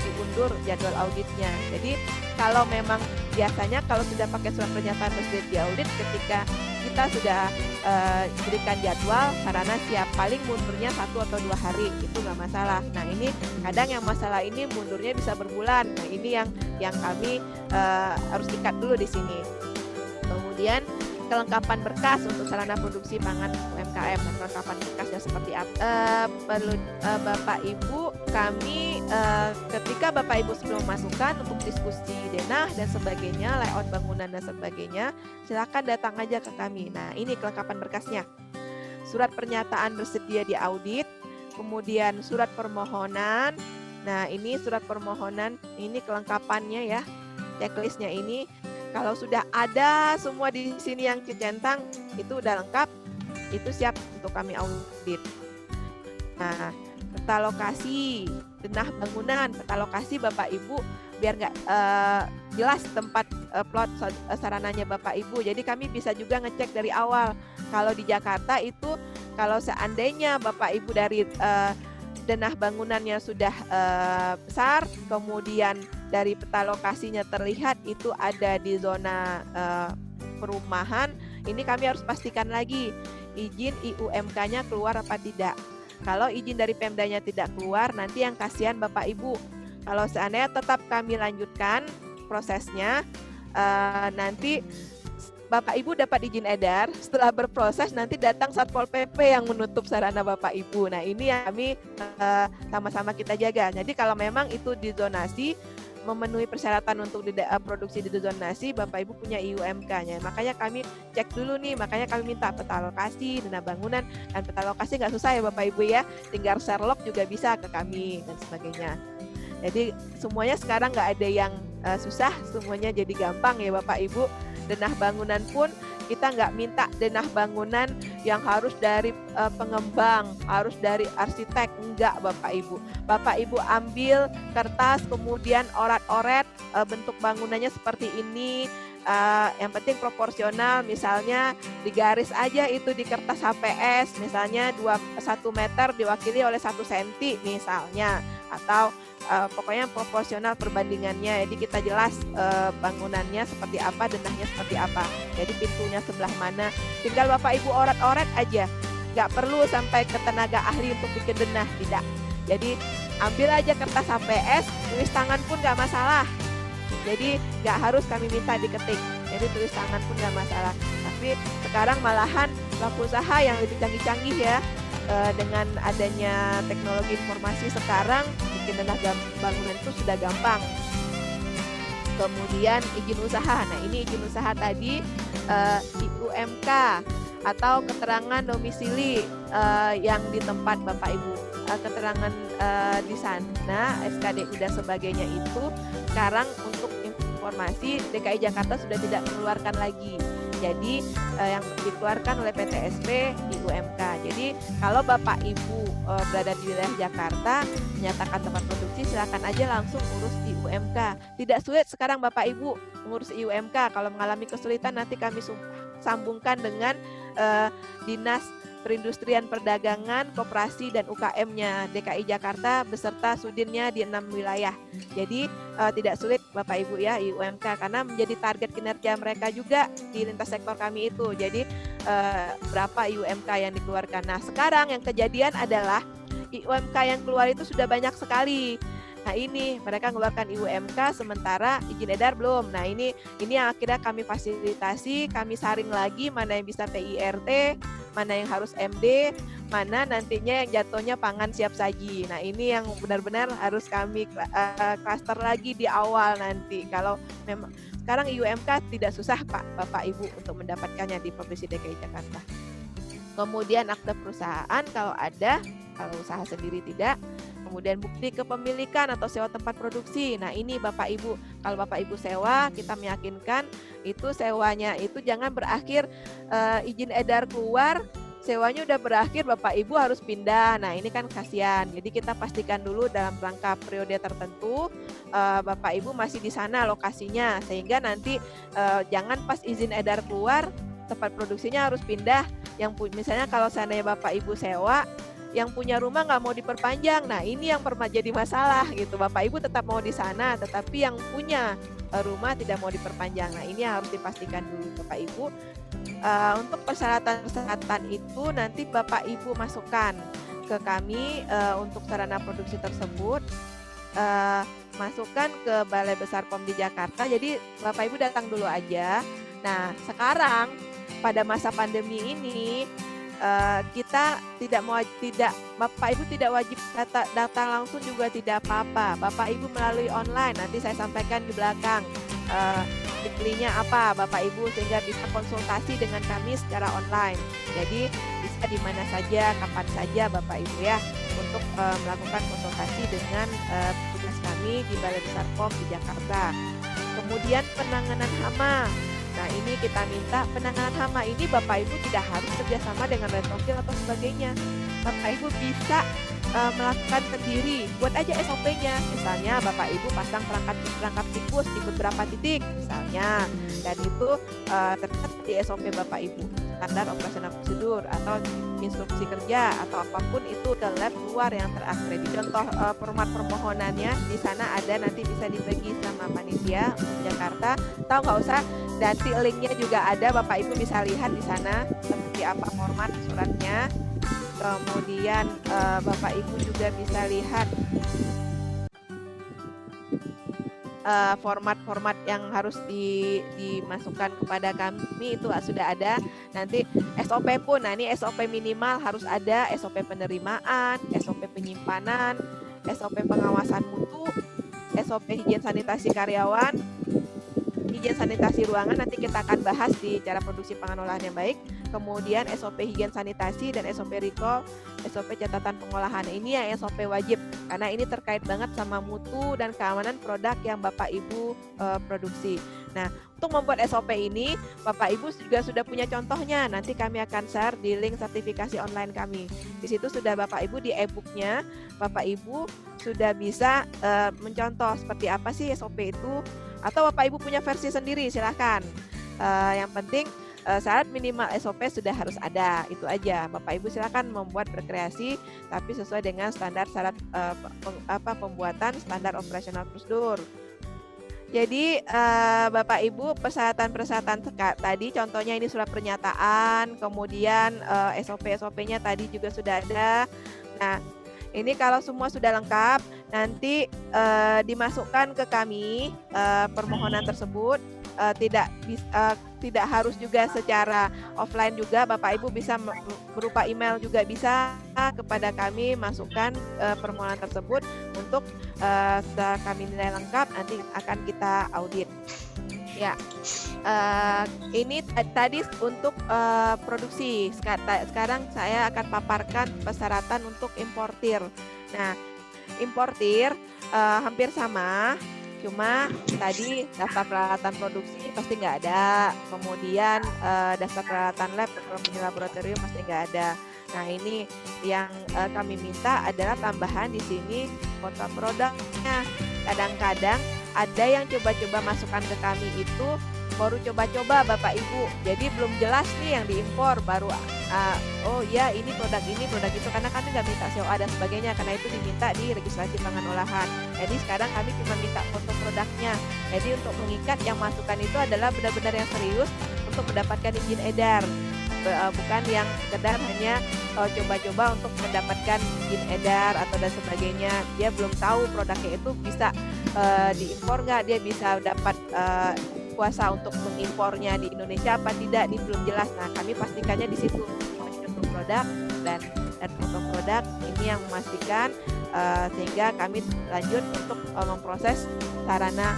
diundur jadwal auditnya. Jadi kalau memang biasanya kalau sudah pakai surat pernyataan bersedia di audit, ketika kita sudah berikan jadwal sarana siap, paling mundurnya 1 atau 2 hari, itu nggak masalah. Nah, ini kadang yang masalah ini mundurnya bisa berbulan. Nah, ini yang kami harus ikat dulu di sini. Kemudian kelengkapan berkas untuk sarana produksi pangan UMKM. Dan kelengkapan berkasnya seperti apa? Perlu Bapak Ibu, kami ketika Bapak Ibu sebelum masukkan untuk diskusi denah dan sebagainya, layout bangunan dan sebagainya, silakan datang aja ke kami. Nah, ini kelengkapan berkasnya: surat pernyataan bersedia di audit, kemudian surat permohonan. Nah, ini surat permohonan, ini kelengkapannya ya, checklistnya ini. Kalau sudah ada semua di sini yang centang, itu udah lengkap, itu siap untuk kami audit. Nah, peta lokasi, denah bangunan, peta lokasi Bapak Ibu, biar nggak jelas tempat plot sarananya Bapak Ibu. Jadi kami bisa juga ngecek dari awal. Kalau di Jakarta itu, kalau seandainya Bapak Ibu dari denah bangunannya sudah besar, kemudian dari peta lokasinya terlihat itu ada di zona perumahan, ini kami harus pastikan lagi izin IUMK-nya keluar apa tidak. Kalau izin dari Pemdanya tidak keluar, nanti yang kasihan Bapak Ibu. Kalau seandainya tetap kami lanjutkan prosesnya, nanti Bapak Ibu dapat izin edar, setelah berproses nanti datang Satpol PP yang menutup sarana Bapak Ibu. Nah, ini yang kami sama-sama kita jaga. Jadi kalau memang itu dizonasi, memenuhi persyaratan untuk produksi di zonasi, Bapak Ibu punya IUMK-nya. Makanya kami cek dulu nih, makanya kami minta peta lokasi, denah bangunan, dan peta lokasi nggak susah ya Bapak Ibu ya, tinggal Sherlock juga bisa ke kami dan sebagainya. Jadi semuanya sekarang nggak ada yang susah, semuanya jadi gampang ya Bapak Ibu. Denah bangunan pun kita nggak minta denah bangunan yang harus dari pengembang, harus dari arsitek, enggak Bapak Ibu. Bapak Ibu ambil kertas, kemudian orat-oret bentuk bangunannya seperti ini, yang penting proporsional, misalnya digaris aja itu di kertas HPS, misalnya 1 meter diwakili oleh 1 senti misalnya, atau pokoknya proporsional perbandingannya. Jadi kita jelas bangunannya seperti apa, denahnya seperti apa. Jadi pintunya sebelah mana. Tinggal Bapak Ibu oret-oret aja. Nggak perlu sampai ke tenaga ahli untuk bikin denah, tidak. Jadi ambil aja kertas HPS, tulis tangan pun nggak masalah. Jadi nggak harus kami minta diketik. Jadi tulis tangan pun nggak masalah. Tapi sekarang malahan pelaku usaha yang lebih canggih-canggih ya, dengan adanya teknologi informasi sekarang, bikin denah bangunan itu sudah gampang. Kemudian izin usaha. Nah, ini izin usaha tadi IUMK atau keterangan domisili yang di tempat Bapak Ibu. Keterangan di sana SKDU dan sebagainya itu sekarang untuk informasi DKI Jakarta sudah tidak mengeluarkan lagi. Jadi yang dikeluarkan oleh PTSP IUMK. Jadi kalau Bapak Ibu berada di wilayah Jakarta menyatakan tempat produksi, silakan aja langsung urus IUMK. Tidak sulit sekarang Bapak Ibu mengurus IUMK. Kalau mengalami kesulitan nanti kami sambungkan dengan Dinas Perindustrian Perdagangan, Koperasi dan UKM-nya DKI Jakarta beserta Sudinnya di 6 wilayah. Jadi tidak sulit Bapak Ibu ya IUMK, karena menjadi target kinerja mereka juga di lintas sektor kami itu. Jadi berapa IUMK yang dikeluarkan. Nah, sekarang yang kejadian adalah IUMK yang keluar itu sudah banyak sekali. Nah, ini mereka mengeluarkan IUMK sementara izin edar belum. Nah, ini yang akhirnya kami fasilitasi, kami saring lagi mana yang bisa PIRT, mana yang harus MD, mana nantinya yang jatuhnya pangan siap saji. Nah, ini yang benar-benar harus kami klaster lagi di awal nanti. Kalau memang sekarang IUMK tidak susah Pak, Bapak Ibu untuk mendapatkannya di Provinsi DKI Jakarta. Kemudian akte perusahaan kalau ada, kalau usaha sendiri tidak. Kemudian bukti kepemilikan atau sewa tempat produksi. Nah, ini Bapak Ibu, kalau Bapak Ibu sewa, kita meyakinkan itu sewanya itu jangan berakhir izin edar keluar, sewanya udah berakhir, Bapak Ibu harus pindah. Nah, ini kan kasihan. Jadi kita pastikan dulu dalam rangka periode tertentu Bapak Ibu masih di sana lokasinya, sehingga nanti jangan pas izin edar keluar tempat produksinya harus pindah. Yang misalnya kalau seandainya Bapak Ibu sewa, yang punya rumah nggak mau diperpanjang. Nah, ini yang jadi masalah gitu. Bapak Ibu tetap mau di sana, tetapi yang punya rumah tidak mau diperpanjang. Nah, ini harus dipastikan dulu Bapak Ibu. Untuk persyaratan itu nanti Bapak Ibu masukkan ke kami untuk sarana produksi tersebut. Masukkan ke Balai Besar POM di Jakarta. Jadi Bapak Ibu datang dulu aja. Nah, sekarang pada masa pandemi ini kita Bapak Ibu tidak wajib datang langsung juga tidak apa-apa. Bapak Ibu melalui online, nanti saya sampaikan di belakang diklinya apa Bapak Ibu, sehingga bisa konsultasi dengan kami secara online. Jadi bisa di mana saja, kapan saja Bapak Ibu ya, untuk melakukan konsultasi dengan petugas kami di Balai Besar POM di Jakarta. Kemudian penanganan hama. Nah, ini kita minta penanganan hama ini Bapak Ibu tidak harus kerjasama dengan Retrofil atau sebagainya. Bapak Ibu bisa melakukan sendiri, buat aja SOP-nya. Misalnya Bapak Ibu pasang perangkap tikus di beberapa titik misalnya, dan itu tercatat di SOP Bapak Ibu, standar operasional prosedur atau instruksi kerja atau apapun itu ke lab luar yang terakreditasi. Contoh format permohonannya di sana ada, nanti bisa dibagi sama panitia Jakarta. Tahu nggak usah, nanti linknya juga ada, Bapak Ibu bisa lihat di sana seperti apa format suratnya. Kemudian Bapak Ibu juga bisa lihat format-format yang harus dimasukkan kepada kami itu sudah ada. Nanti SOP pun, nah ini SOP minimal harus ada, SOP penerimaan, SOP penyimpanan, SOP pengawasan mutu, SOP higien sanitasi karyawan, higien sanitasi ruangan, nanti kita akan bahas di cara produksi pangan olahan yang baik. Kemudian SOP higien sanitasi dan SOP recall, SOP catatan pengolahan. Ini yang SOP wajib karena ini terkait banget sama mutu dan keamanan produk yang Bapak Ibu produksi. Nah, untuk membuat SOP ini Bapak Ibu juga sudah punya contohnya. Nanti kami akan share di link sertifikasi online kami. Di situ sudah Bapak Ibu di e-booknya, Bapak Ibu sudah bisa mencontoh seperti apa sih SOP itu. Atau Bapak Ibu punya versi sendiri, silahkan. Yang penting syarat minimal SOP sudah harus ada, itu aja. Bapak Ibu silakan membuat berkreasi, tapi sesuai dengan standar syarat pembuatan standar operasional prosedur. Jadi Bapak Ibu persyaratan tadi, contohnya ini surat pernyataan, kemudian SOP-SOP-nya tadi juga sudah ada. Nah, ini kalau semua sudah lengkap, nanti dimasukkan ke kami permohonan tersebut. Tidak harus juga secara offline juga, Bapak Ibu bisa berupa email juga bisa kepada kami, masukkan permohonan tersebut untuk untuk setelah kami nilai lengkap nanti akan kita audit. Ya, ini tadi untuk produksi. Sekarang saya akan paparkan persyaratan untuk importir. Nah, importir hampir sama, cuma tadi daftar peralatan produksi pasti nggak ada. Kemudian daftar peralatan lab atau laboratorium pasti nggak ada. Nah, ini yang kami minta adalah tambahan di sini foto produknya. Kadang-kadang ada yang coba-coba masukkan ke kami itu baru coba-coba Bapak Ibu, jadi belum jelas nih yang diimpor, baru oh ya ini produk itu, karena kami nggak minta CO dan sebagainya, karena itu diminta di registrasi pangan olahan. Jadi sekarang kami cuma minta foto produknya. Jadi untuk mengikat yang masukan itu adalah benar-benar yang serius untuk mendapatkan izin edar, bukan yang sekedar hanya coba-coba untuk mendapatkan izin edar atau dan sebagainya. Dia belum tahu produknya itu bisa diimpor nggak, dia bisa dapat kuasa untuk mengimpornya di Indonesia apa tidak, ini belum jelas. Nah, kami pastikannya di situ untuk produk dan foto produk ini yang memastikan, sehingga kami lanjut untuk memproses sarana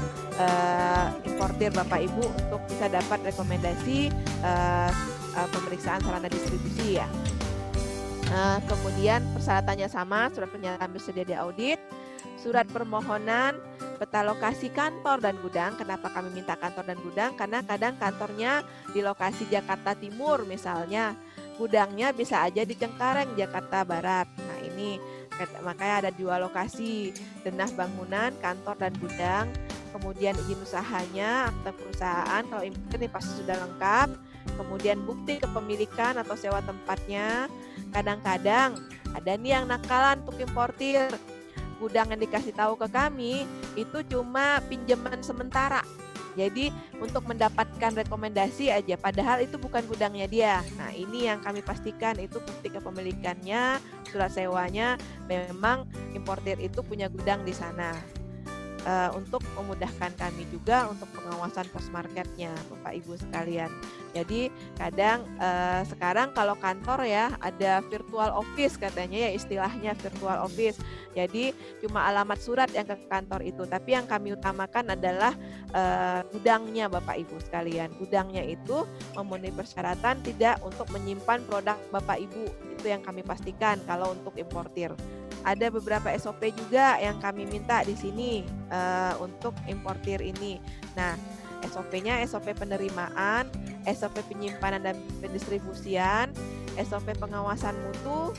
importir Bapak Ibu untuk bisa dapat rekomendasi pemeriksaan sarana distribusi ya. Kemudian persyaratannya sama, surat pernyataan bersedia diaudit, surat permohonan, peta lokasi kantor dan gudang. Kenapa kami minta kantor dan gudang? Karena kadang kantornya di lokasi Jakarta Timur misalnya, gudangnya bisa aja di Cengkareng, Jakarta Barat. Nah, ini makanya ada 2 lokasi, denah bangunan, kantor dan gudang. Kemudian izin usahanya, akta perusahaan, kalau ini pasti sudah lengkap. Kemudian bukti kepemilikan atau sewa tempatnya. Kadang-kadang ada nih yang nakalan untuk importir. Gudang yang dikasih tahu ke kami itu cuma pinjaman sementara. Jadi untuk mendapatkan rekomendasi aja, padahal itu bukan gudangnya dia. Nah, ini yang kami pastikan itu bukti kepemilikannya, surat sewanya, memang importir itu punya gudang di sana. Untuk memudahkan kami juga untuk pengawasan post marketnya Bapak Ibu sekalian. Jadi kadang sekarang kalau kantor ya ada virtual office katanya ya, istilahnya virtual office. Jadi cuma alamat surat yang ke kantor itu, tapi yang kami utamakan adalah gudangnya Bapak Ibu sekalian. Gudangnya itu memenuhi persyaratan tidak untuk menyimpan produk Bapak Ibu, itu yang kami pastikan kalau untuk importir. Ada beberapa SOP juga yang kami minta di sini untuk importir ini. Nah, SOP-nya SOP penerimaan, SOP penyimpanan dan pendistribusian, SOP pengawasan mutu,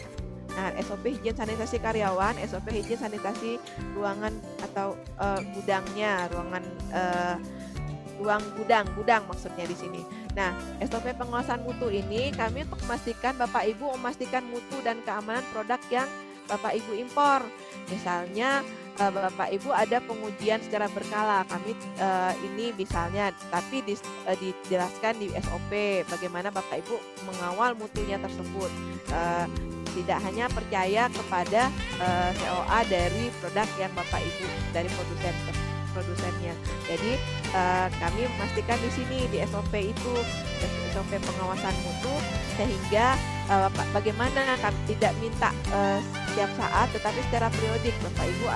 nah, SOP higien sanitasi karyawan, SOP higien sanitasi ruangan atau gudangnya, ruang gudang maksudnya di sini. Nah, SOP pengawasan mutu ini kami untuk memastikan Bapak Ibu memastikan mutu dan keamanan produk yang Bapak Ibu impor. Misalnya Bapak Ibu ada pengujian secara berkala, kami ini misalnya, tapi dijelaskan di SOP bagaimana Bapak Ibu mengawal mutunya tersebut. Tidak hanya percaya kepada COA dari produk yang Bapak Ibu dari produsennya. Jadi kami memastikan di sini di SOP itu, SOP pengawasan mutu, sehingga bagaimana kami tidak minta setiap saat, tetapi secara periodik Bapak Ibu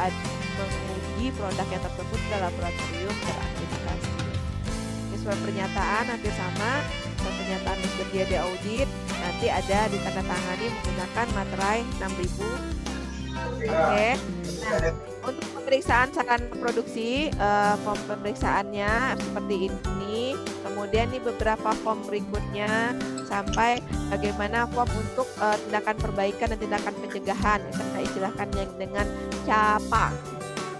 menguji produk yang tersebut ke laboratorium terakreditasi. Ini surat pernyataan hampir sama, surat pernyataan bersedia diaudit, nanti ada ditandatangani menggunakan materai 6.000. Oke. Nah, untuk pemeriksaan sarana produksi, form pemeriksaannya seperti ini. Kemudian ini beberapa form berikutnya sampai bagaimana form untuk tindakan perbaikan dan tindakan pencegahan. Kita istilahkan yang dengan CAPA,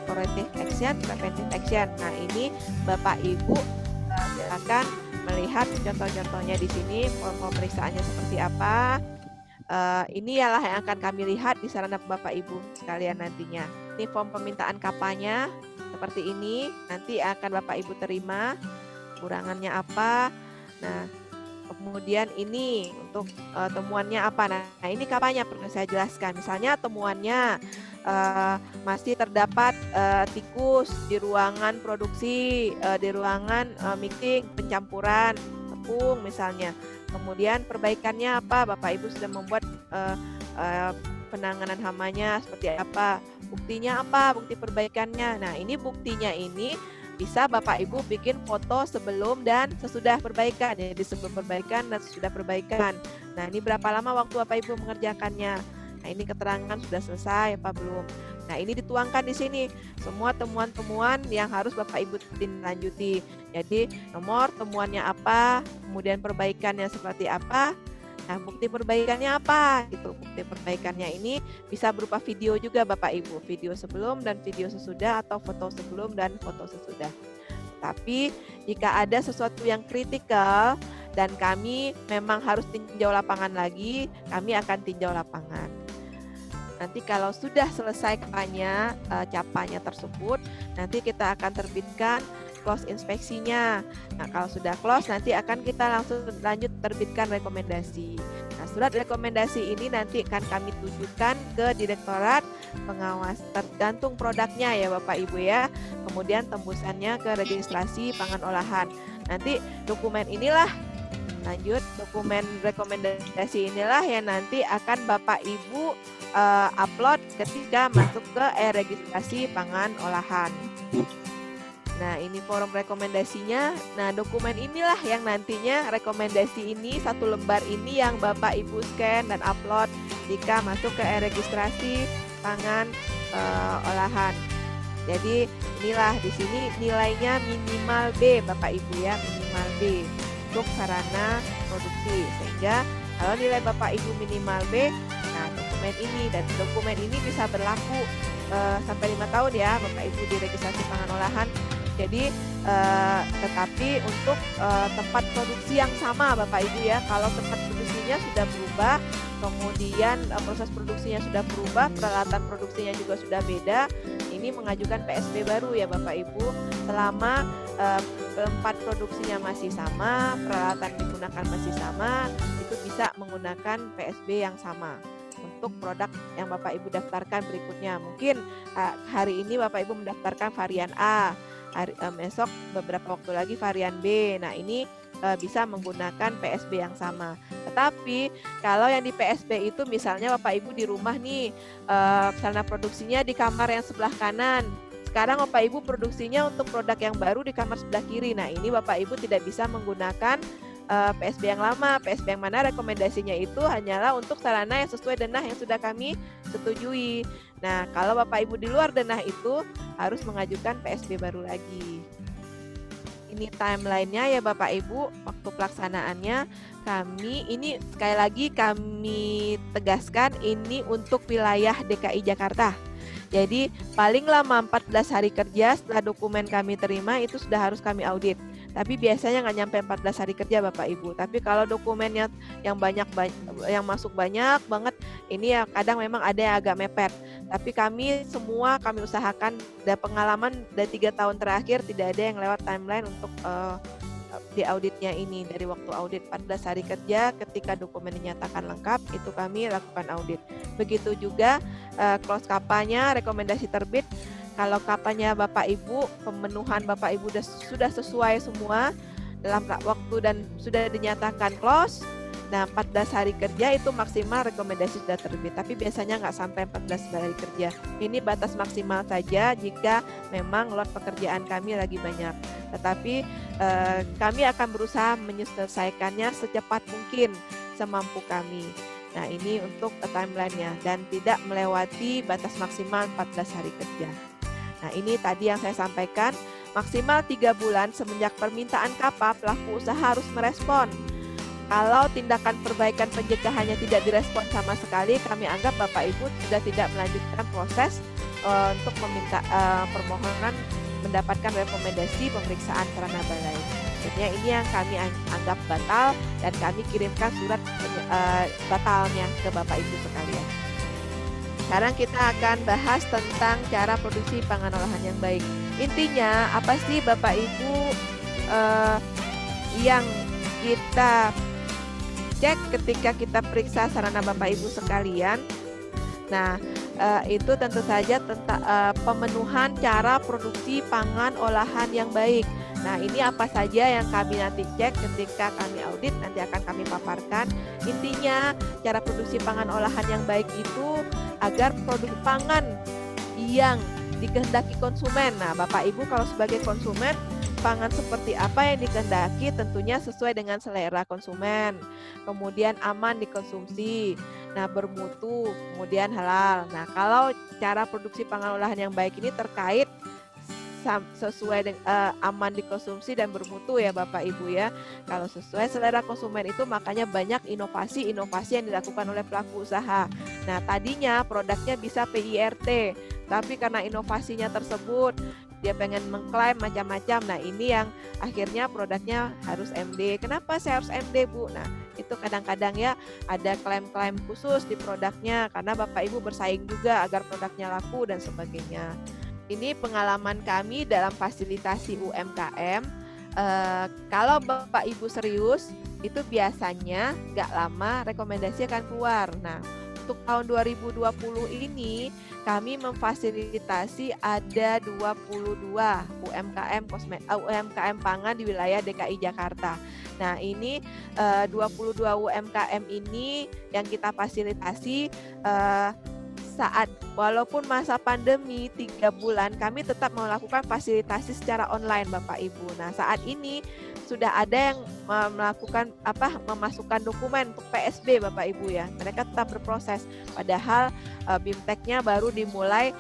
corrective action, preventive action. Nah, ini Bapak Ibu silakan melihat contoh-contohnya di sini, form pemeriksaannya seperti apa. Ini ialah yang akan kami lihat di sarana Bapak Ibu sekalian nantinya. Ini form permintaan kapanya seperti ini, nanti akan Bapak Ibu terima kurangannya apa. Nah, kemudian ini untuk temuannya apa. Nah, ini kapanya perlu saya jelaskan. Misalnya temuannya masih terdapat tikus di ruangan produksi, di ruangan mixing, pencampuran tepung misalnya. Kemudian perbaikannya apa? Bapak Ibu sudah membuat penanganan hamanya seperti apa? Buktinya apa? Bukti perbaikannya. Nah, ini buktinya ini bisa Bapak Ibu bikin foto sebelum dan sesudah perbaikan. Jadi sebelum perbaikan dan sesudah perbaikan. Nah, ini berapa lama waktu Bapak Ibu mengerjakannya? Nah, ini keterangan sudah selesai apa belum? Nah, ini dituangkan di sini semua temuan-temuan yang harus Bapak Ibu tindak-lanjuti. Jadi, nomor temuannya apa, kemudian perbaikannya seperti apa. Nah, bukti perbaikannya apa? Gitu. Bukti perbaikannya ini bisa berupa video juga Bapak Ibu, video sebelum dan video sesudah atau foto sebelum dan foto sesudah. Tapi jika ada sesuatu yang kritikal dan kami memang harus tinjau lapangan lagi, kami akan tinjau lapangan. Nanti kalau sudah selesai capanya tersebut, nanti kita akan terbitkan close inspeksinya. Nah, kalau sudah close, nanti akan kita langsung lanjut terbitkan rekomendasi. Nah, surat rekomendasi ini nanti akan kami tujukan ke Direktorat Pengawas tergantung produknya ya Bapak Ibu ya. Kemudian tembusannya ke registrasi pangan olahan. Nanti dokumen inilah, lanjut dokumen rekomendasi inilah yang nanti akan Bapak Ibu upload ketika masuk ke registrasi pangan olahan. Nah, ini form rekomendasinya. Nah, dokumen inilah yang nantinya rekomendasi ini, satu lembar ini yang Bapak Ibu scan dan upload jika masuk ke registrasi pangan olahan. Jadi, inilah di sini nilainya minimal B Bapak Ibu ya, minimal B untuk sarana produksi. Sehingga kalau nilai Bapak Ibu minimal B, nah dokumen ini bisa berlaku sampai 5 tahun ya Bapak Ibu di registrasi pangan olahan. Jadi tetapi untuk tempat produksi yang sama Bapak Ibu ya, kalau tempat produksinya sudah berubah, kemudian proses produksinya sudah berubah, peralatan produksinya juga sudah beda, ini mengajukan PSB baru ya Bapak Ibu. Selama tempat produksinya masih sama, peralatan digunakan masih sama, itu bisa menggunakan PSB yang sama untuk produk yang Bapak Ibu daftarkan berikutnya. Mungkin hari ini Bapak Ibu mendaftarkan varian A, besok beberapa waktu lagi varian B. Nah, ini bisa menggunakan PSB yang sama. Tetapi kalau yang di PSB itu misalnya Bapak Ibu di rumah nih, sarana produksinya di kamar yang sebelah kanan. Sekarang Bapak Ibu produksinya untuk produk yang baru di kamar sebelah kiri. Nah, ini Bapak Ibu tidak bisa menggunakan PSB yang lama. PSB yang mana rekomendasinya itu hanyalah untuk sarana yang sesuai denah yang sudah kami setujui. Nah, kalau Bapak Ibu di luar denah itu harus mengajukan PSB baru lagi. Ini timeline-nya ya Bapak Ibu, waktu pelaksanaannya ini sekali lagi kami tegaskan ini untuk wilayah DKI Jakarta. Jadi paling lama 14 hari kerja setelah dokumen kami terima itu sudah harus kami audit. Tapi biasanya nggak nyampe 14 hari kerja Bapak Ibu. Tapi kalau dokumennya yang yang masuk banyak banget, ini ya kadang memang ada yang agak mepet. Tapi kami usahakan dari pengalaman dari 3 tahun terakhir tidak ada yang lewat timeline untuk di auditnya ini. Dari waktu audit 14 hari kerja ketika dokumen dinyatakan lengkap itu kami lakukan audit. Begitu juga close kapanya, rekomendasi terbit. Kalau kapanya Bapak Ibu, pemenuhan Bapak Ibu sudah sesuai semua dalam waktu dan sudah dinyatakan close, nah 14 hari kerja itu maksimal rekomendasi sudah terbit. Tapi biasanya nggak sampai 14 hari kerja. Ini batas maksimal saja jika memang lot pekerjaan kami lagi banyak. Tetapi kami akan berusaha menyelesaikannya secepat mungkin semampu kami. Nah, ini untuk timeline-nya dan tidak melewati batas maksimal 14 hari kerja. Nah, ini tadi yang saya sampaikan, maksimal 3 bulan semenjak permintaan KAPA, pelaku usaha harus merespon. Kalau tindakan perbaikan pencegahannya tidak direspon sama sekali, kami anggap Bapak Ibu sudah tidak melanjutkan proses untuk meminta permohonan mendapatkan rekomendasi pemeriksaan sarana balai. Jadinya ini yang kami anggap batal dan kami kirimkan surat batalnya ke Bapak Ibu sekalian. Sekarang kita akan bahas tentang cara produksi pangan olahan yang baik. Intinya apa sih Bapak Ibu yang kita cek ketika kita periksa sarana Bapak Ibu sekalian? Nah, itu tentu saja tentang pemenuhan cara produksi pangan olahan yang baik. Nah, ini apa saja yang kami nanti cek ketika kami audit, nanti akan kami paparkan. Intinya, cara produksi pangan olahan yang baik itu agar produk pangan yang dikehendaki konsumen. Nah, Bapak Ibu kalau sebagai konsumen, pangan seperti apa yang dikehendaki tentunya sesuai dengan selera konsumen. Kemudian aman dikonsumsi. Nah, bermutu, kemudian halal. Nah, kalau cara produksi pangan olahan yang baik ini terkait sesuai dengan aman dikonsumsi dan bermutu ya Bapak Ibu ya. Kalau sesuai selera konsumen itu makanya banyak inovasi-inovasi yang dilakukan oleh pelaku usaha. Nah, tadinya produknya bisa PIRT, tapi karena inovasinya tersebut dia pengen mengklaim macam-macam. Nah, ini yang akhirnya produknya harus MD. Kenapa saya harus MD, Bu? Nah, itu kadang-kadang ya ada klaim-klaim khusus di produknya karena Bapak Ibu bersaing juga agar produknya laku dan sebagainya. Ini pengalaman kami dalam fasilitasi UMKM. Kalau Bapak Ibu serius, itu biasanya nggak lama rekomendasi akan keluar. Nah, untuk tahun 2020 ini kami memfasilitasi ada 22 UMKM pangan di wilayah DKI Jakarta. Nah, ini 22 UMKM ini yang kita fasilitasi saat walaupun masa pandemi 3 bulan kami tetap melakukan fasilitasi secara online Bapak Ibu. Nah, saat ini sudah ada yang melakukan memasukkan dokumen untuk PSB Bapak Ibu ya. Mereka tetap berproses padahal BIMTEK-nya baru dimulai.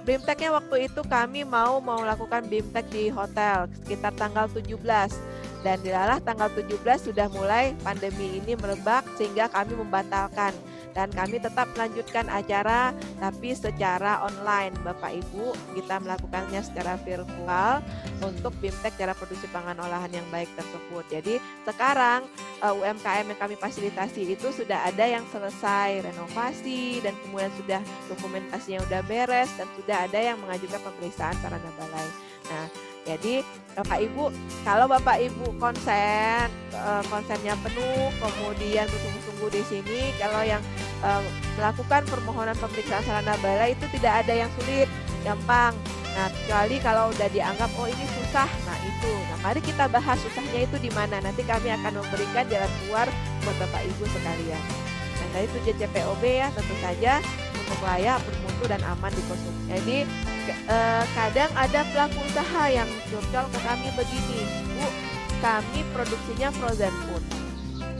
BIMTEK-nya waktu itu kami mau melakukan BIMTEK di hotel sekitar tanggal 17 dan dilalah tanggal 17 sudah mulai pandemi ini merebak sehingga kami membatalkan. Dan kami tetap melanjutkan acara tapi secara online Bapak Ibu. Kita melakukannya secara virtual untuk BIMTEK cara produksi pangan olahan yang baik tersebut. Jadi sekarang UMKM yang kami fasilitasi itu sudah ada yang selesai renovasi dan kemudian sudah dokumentasinya udah beres dan sudah ada yang mengajukan pemeriksaan sarana balai. Nah, jadi Bapak Ibu, kalau Bapak Ibu konsennya penuh, kemudian bersungguh-sungguh di sini, kalau yang melakukan permohonan pemeriksaan sarana balai itu tidak ada yang sulit, gampang. Nah, kecuali kalau udah dianggap oh ini susah, nah itu. Nah, mari kita bahas susahnya itu di mana. Nanti kami akan memberikan jalan keluar buat Bapak Ibu sekalian. Nah, tadi itu JCPOB ya, tentu saja untuk layak, bermutu dan aman dikonsumsi. Jadi kadang ada pelaku usaha yang curcol ke kami begini, Bu, kami produksinya frozen food.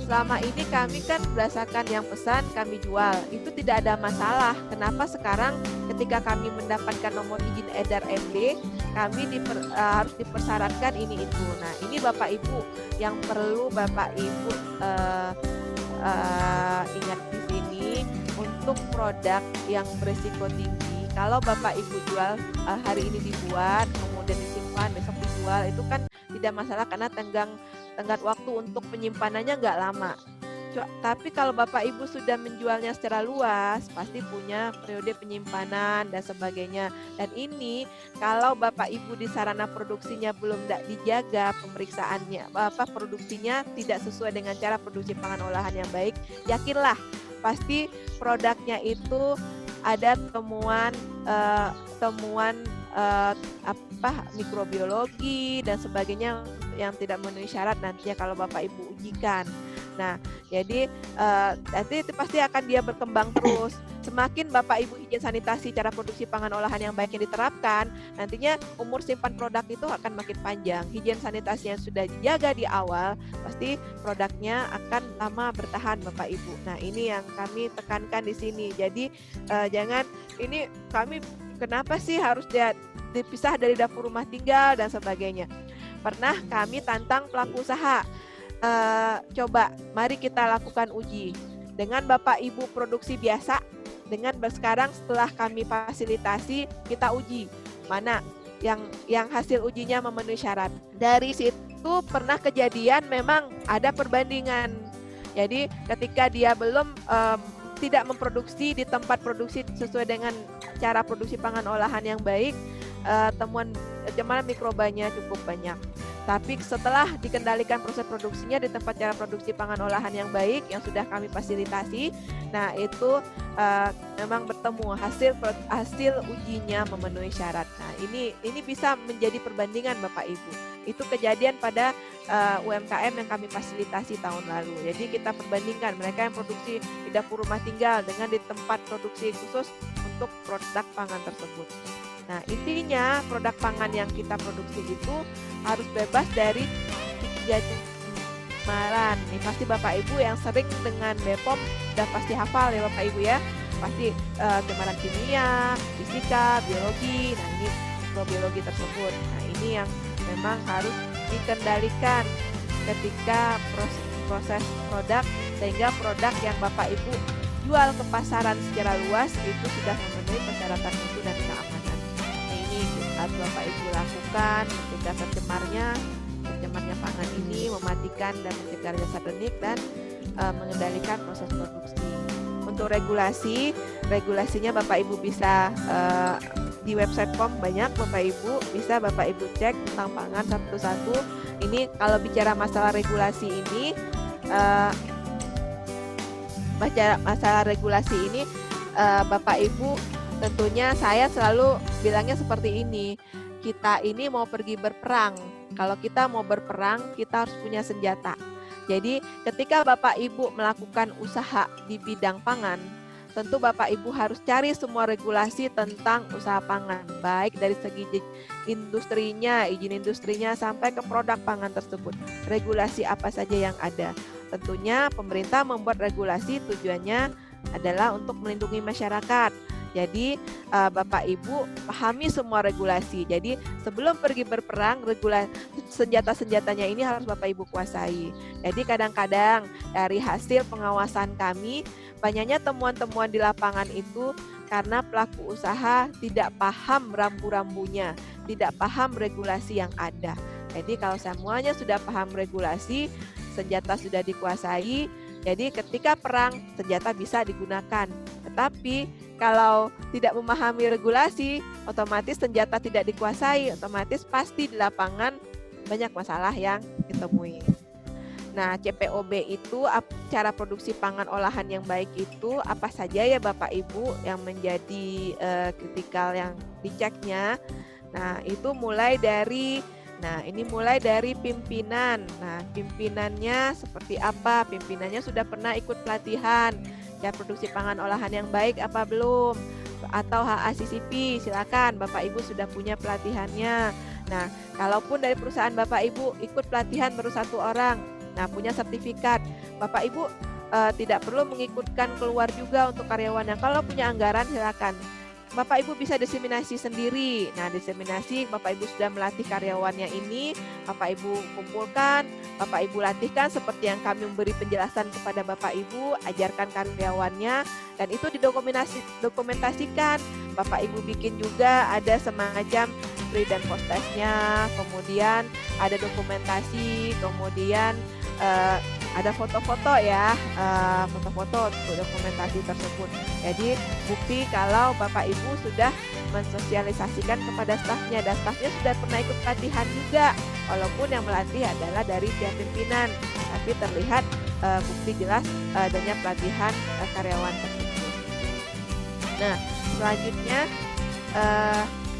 Selama ini kami kan berdasarkan yang pesan kami jual, itu tidak ada masalah. Kenapa sekarang ketika kami mendapatkan nomor izin edar MD, kami harus dipersyaratkan ini itu. Nah, ini Bapak Ibu yang perlu Bapak Ibu ingat di sini untuk produk yang berisiko tinggi. Kalau Bapak Ibu jual hari ini dibuat, kemudian disimpan, besok dijual, itu kan tidak masalah karena tenggat waktu untuk penyimpanannya nggak lama. Tapi kalau Bapak Ibu sudah menjualnya secara luas, pasti punya periode penyimpanan dan sebagainya. Dan ini kalau Bapak Ibu di sarana produksinya belum dijaga pemeriksaannya, produksinya tidak sesuai dengan cara produksi pangan olahan yang baik, yakinlah pasti produknya itu ada temuan mikrobiologi dan sebagainya yang tidak memenuhi syarat nantinya kalau Bapak Ibu ujikan. Nah, jadi nanti itu pasti akan dia berkembang terus. Semakin Bapak Ibu izin sanitasi cara produksi pangan olahan yang baik yang diterapkan, nantinya umur simpan produk itu akan makin panjang. Higien sanitasi yang sudah dijaga di awal, pasti produknya akan lama bertahan Bapak Ibu. Nah, ini yang kami tekankan di sini. Jadi jangan ini kami kenapa sih harus dipisah dari dapur rumah tinggal dan sebagainya. Pernah kami tantang pelaku usaha, coba mari kita lakukan uji dengan Bapak Ibu produksi biasa, dengan sekarang setelah kami fasilitasi kita uji mana yang hasil ujinya memenuhi syarat. Dari situ pernah kejadian memang ada perbandingan. Jadi ketika dia belum tidak memproduksi di tempat produksi sesuai dengan cara produksi pangan olahan yang baik, temuan pencemaran mikrobanya cukup banyak. Tapi setelah dikendalikan proses produksinya di tempat cara produksi pangan olahan yang baik yang sudah kami fasilitasi, nah itu memang bertemu hasil ujinya memenuhi syarat. Nah, ini bisa menjadi perbandingan Bapak Ibu. Itu kejadian pada UMKM yang kami fasilitasi tahun lalu. Jadi kita perbandingkan mereka yang produksi di dapur rumah tinggal dengan di tempat produksi khusus untuk produk pangan tersebut. Nah, intinya produk pangan yang kita produksi itu harus bebas dari 3 pencemaran. Nih pasti Bapak Ibu yang sering dengan BPOM udah pasti hafal ya Bapak Ibu ya. Pasti pencemaran kimia, fisika, biologi. Nah, ini mikrobiologi tersebut. Nah, ini yang memang harus dikendalikan ketika proses produk, sehingga produk yang Bapak Ibu jual ke pasaran secara luas itu sudah memenuhi persyaratan mutu dan keamanan. Nah, ini harus Bapak Ibu lakukan mencegah tercemarnya pangan ini, mematikan dan mencegah zat benik dan mengendalikan proses produksi. Untuk regulasinya Bapak Ibu bisa di website POM banyak Bapak Ibu, bisa Bapak Ibu cek tentang pangan satu-satu. Ini kalau bicara masalah regulasi ini, Bapak Ibu tentunya saya selalu bilangnya seperti ini. Kita ini mau pergi berperang. Kalau kita mau berperang, kita harus punya senjata. Jadi ketika Bapak Ibu melakukan usaha di bidang pangan, tentu Bapak Ibu harus cari semua regulasi tentang usaha pangan, baik dari segi industrinya, izin industrinya, sampai ke produk pangan tersebut. Regulasi apa saja yang ada. Tentunya pemerintah membuat regulasi tujuannya adalah untuk melindungi masyarakat. Jadi Bapak Ibu pahami semua regulasi. Jadi sebelum pergi berperang, senjata-senjatanya ini harus Bapak Ibu kuasai. Jadi kadang-kadang dari hasil pengawasan kami, banyaknya temuan-temuan di lapangan itu karena pelaku usaha tidak paham rambu-rambunya, tidak paham regulasi yang ada. Jadi kalau semuanya sudah paham regulasi, senjata sudah dikuasai, jadi ketika perang senjata bisa digunakan. Tetapi kalau tidak memahami regulasi, otomatis senjata tidak dikuasai, otomatis pasti di lapangan banyak masalah yang ditemui. Nah, CPOB itu cara produksi pangan olahan yang baik itu apa saja ya Bapak Ibu yang menjadi kritikal yang diceknya. Nah, itu mulai dari pimpinan. Nah, pimpinannya seperti apa? Pimpinannya sudah pernah ikut pelatihan ya produksi pangan olahan yang baik apa belum? Atau HACCP, silakan Bapak Ibu sudah punya pelatihannya. Nah, kalaupun dari perusahaan Bapak Ibu ikut pelatihan baru 1 orang, nah punya sertifikat, Bapak Ibu tidak perlu mengikutkan keluar juga untuk karyawannya. Kalau punya anggaran silakan. Bapak Ibu bisa diseminasi sendiri. Nah, diseminasi Bapak Ibu sudah melatih karyawannya ini, Bapak Ibu kumpulkan, Bapak Ibu latihkan seperti yang kami memberi penjelasan kepada Bapak Ibu, ajarkan karyawannya, dan itu dokumentasikan. Bapak Ibu bikin juga ada semacam pre dan post testnya, kemudian ada dokumentasi, kemudian ada foto-foto ya, foto-foto untuk dokumentasi tersebut. Jadi bukti kalau Bapak Ibu sudah mensosialisasikan kepada stafnya, dan stafnya sudah pernah ikut pelatihan juga, walaupun yang melatih adalah dari pihak pimpinan, tapi terlihat bukti jelas adanya pelatihan karyawan tersebut. Nah, selanjutnya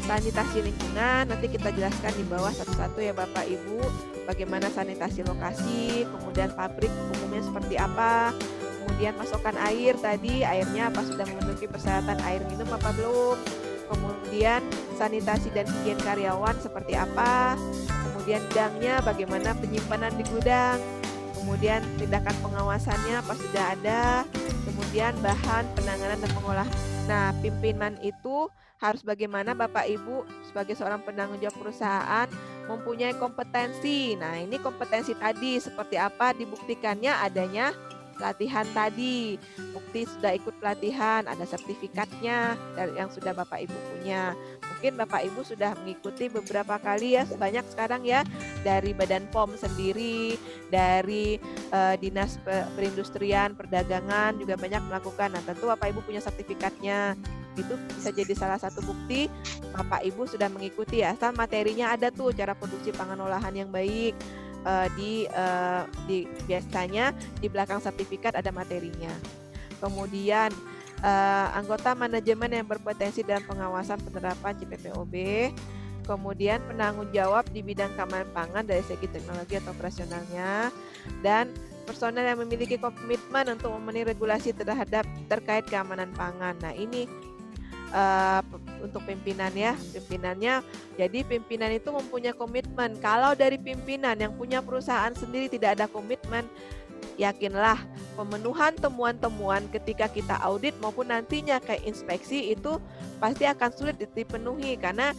sanitasi lingkungan, nanti kita jelaskan di bawah satu-satu ya Bapak Ibu, bagaimana sanitasi lokasi, kemudian pabrik umumnya seperti apa, kemudian pasokan air tadi, airnya apa sudah memenuhi persyaratan air minum apa belum, kemudian sanitasi dan higien karyawan seperti apa, kemudian gudangnya bagaimana penyimpanan di gudang, kemudian tindakan pengawasannya apa sudah ada, kemudian bahan penanganan dan pengolahan. Nah, pimpinan itu harus bagaimana Bapak Ibu sebagai seorang penanggung jawab perusahaan mempunyai kompetensi. Nah, ini kompetensi tadi seperti apa dibuktikannya adanya pelatihan tadi. Bukti sudah ikut pelatihan, ada sertifikatnya dari yang sudah Bapak Ibu punya. Mungkin Bapak Ibu sudah mengikuti beberapa kali ya, banyak sekarang ya, dari Badan POM sendiri, dari Dinas Perindustrian, Perdagangan juga banyak melakukan. Nah, tentu Bapak Ibu punya sertifikatnya. Itu bisa jadi salah satu bukti Bapak Ibu sudah mengikuti ya. Asal materinya ada tuh, cara produksi pangan olahan yang baik. Di biasanya di belakang sertifikat ada materinya. Kemudian anggota manajemen yang berpotensi dalam pengawasan penerapan CPPOB, kemudian penanggung jawab di bidang keamanan pangan dari segi teknologi atau operasionalnya, dan personel yang memiliki komitmen untuk memenuhi regulasi terkait keamanan pangan. Nah, ini untuk pimpinan ya, pimpinannya. Jadi pimpinan itu mempunyai komitmen. Kalau dari pimpinan yang punya perusahaan sendiri tidak ada komitmen, yakinlah pemenuhan temuan-temuan ketika kita audit maupun nantinya kayak inspeksi itu pasti akan sulit dipenuhi karena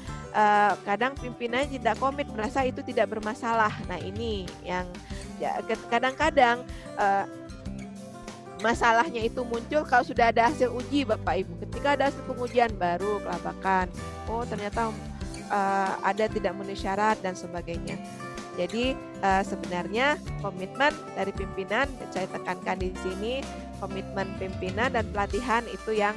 kadang pimpinannya tidak komit, merasa itu tidak bermasalah. Nah ini yang ya, kadang-kadang masalahnya itu muncul kalau sudah ada hasil uji Bapak Ibu. Ketika ada hasil pengujian baru kelabakan, oh ternyata ada tidak memenuhi syarat dan sebagainya. Jadi sebenarnya komitmen dari pimpinan, saya tekankan di sini, komitmen pimpinan dan pelatihan itu yang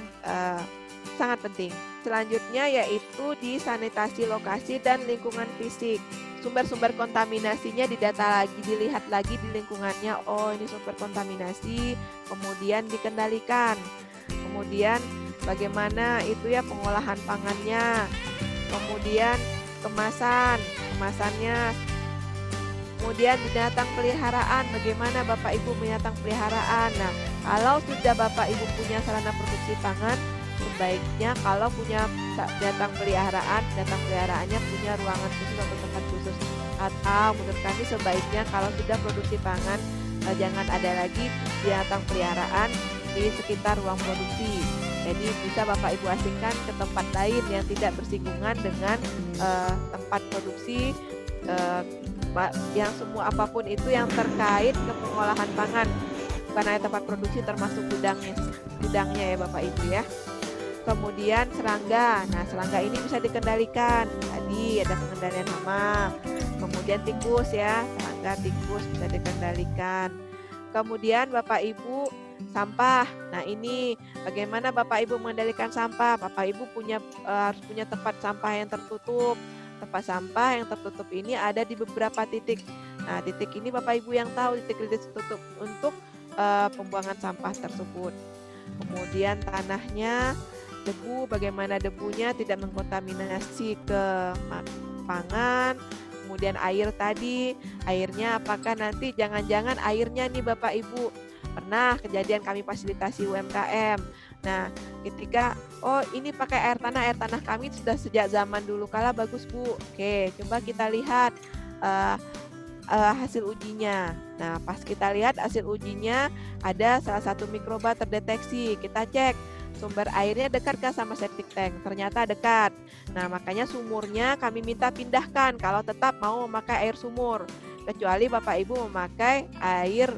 sangat penting. Selanjutnya yaitu di sanitasi lokasi dan lingkungan fisik. Sumber-sumber kontaminasinya didata lagi, dilihat lagi di lingkungannya. Oh ini sumber kontaminasi, kemudian dikendalikan. Kemudian bagaimana itu ya pengolahan pangannya. Kemudian kemasannya. Kemudian binatang peliharaan, bagaimana Bapak Ibu binatang peliharaan. Nah, kalau sudah Bapak Ibu punya sarana produksi pangan, sebaiknya kalau punya binatang peliharaannya punya ruangan khusus atau tempat khusus. Atau menurut kami sebaiknya kalau sudah produksi pangan, jangan ada lagi binatang peliharaan di sekitar ruang produksi. Jadi bisa Bapak Ibu asingkan ke tempat lain yang tidak bersinggungan dengan tempat produksi, yang semua apapun itu yang terkait ke pengolahan pangan, bukan hanya tempat produksi termasuk gudangnya ya Bapak Ibu ya. Kemudian serangga, nah serangga ini bisa dikendalikan, tadi ada pengendalian hama. Kemudian tikus ya, serangga tikus bisa dikendalikan. Kemudian Bapak Ibu sampah, nah ini bagaimana Bapak Ibu mengendalikan sampah. Bapak Ibu harus punya tempat sampah yang tertutup. Tempat sampah yang tertutup ini ada di beberapa titik. Nah, titik ini Bapak Ibu yang tahu titik tertutup untuk pembuangan sampah tersebut. Kemudian tanahnya, debu, bagaimana debunya tidak mengkontaminasi ke pangan. Kemudian air tadi, airnya apakah nanti jangan-jangan airnya nih Bapak Ibu. Pernah kejadian kami fasilitasi UMKM. Nah, ketika ini pakai air tanah kami sudah sejak zaman dulu kala bagus Bu. Oke, coba kita lihat hasil ujinya. Nah, pas kita lihat hasil ujinya ada salah satu mikroba terdeteksi. Kita cek sumber airnya dekatkah sama septic tank? Ternyata dekat. Nah, makanya sumurnya kami minta pindahkan kalau tetap mau memakai air sumur. Kecuali Bapak Ibu memakai air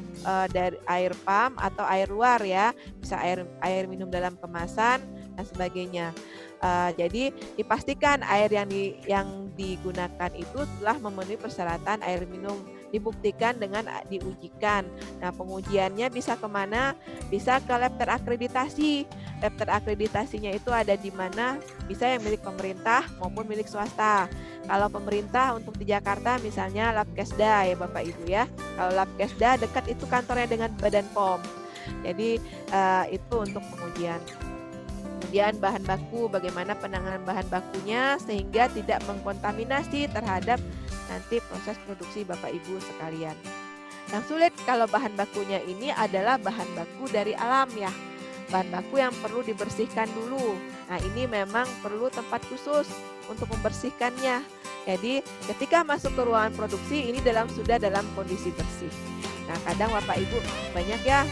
dari air pump atau air luar ya, bisa air minum dalam kemasan dan sebagainya. Jadi dipastikan air yang digunakan itu telah memenuhi persyaratan air minum, dibuktikan dengan diujikan. Nah, pengujiannya bisa kemana? Bisa ke lab terakreditasi. Lab terakreditasinya itu ada di mana? Bisa yang milik pemerintah maupun milik swasta. Kalau pemerintah untuk di Jakarta misalnya Labkesda ya Bapak Ibu ya. Kalau Labkesda dekat itu kantornya dengan Badan POM. Jadi itu untuk pengujian. Kemudian bahan baku, bagaimana penanganan bahan bakunya sehingga tidak mengkontaminasi terhadap nanti proses produksi Bapak Ibu sekalian. Yang sulit kalau bahan bakunya ini adalah bahan baku dari alam ya. Bahan baku yang perlu dibersihkan dulu. Nah, ini memang perlu tempat khusus untuk membersihkannya. Jadi, ketika masuk ke ruangan produksi ini sudah dalam kondisi bersih. Nah, kadang Bapak Ibu banyak ya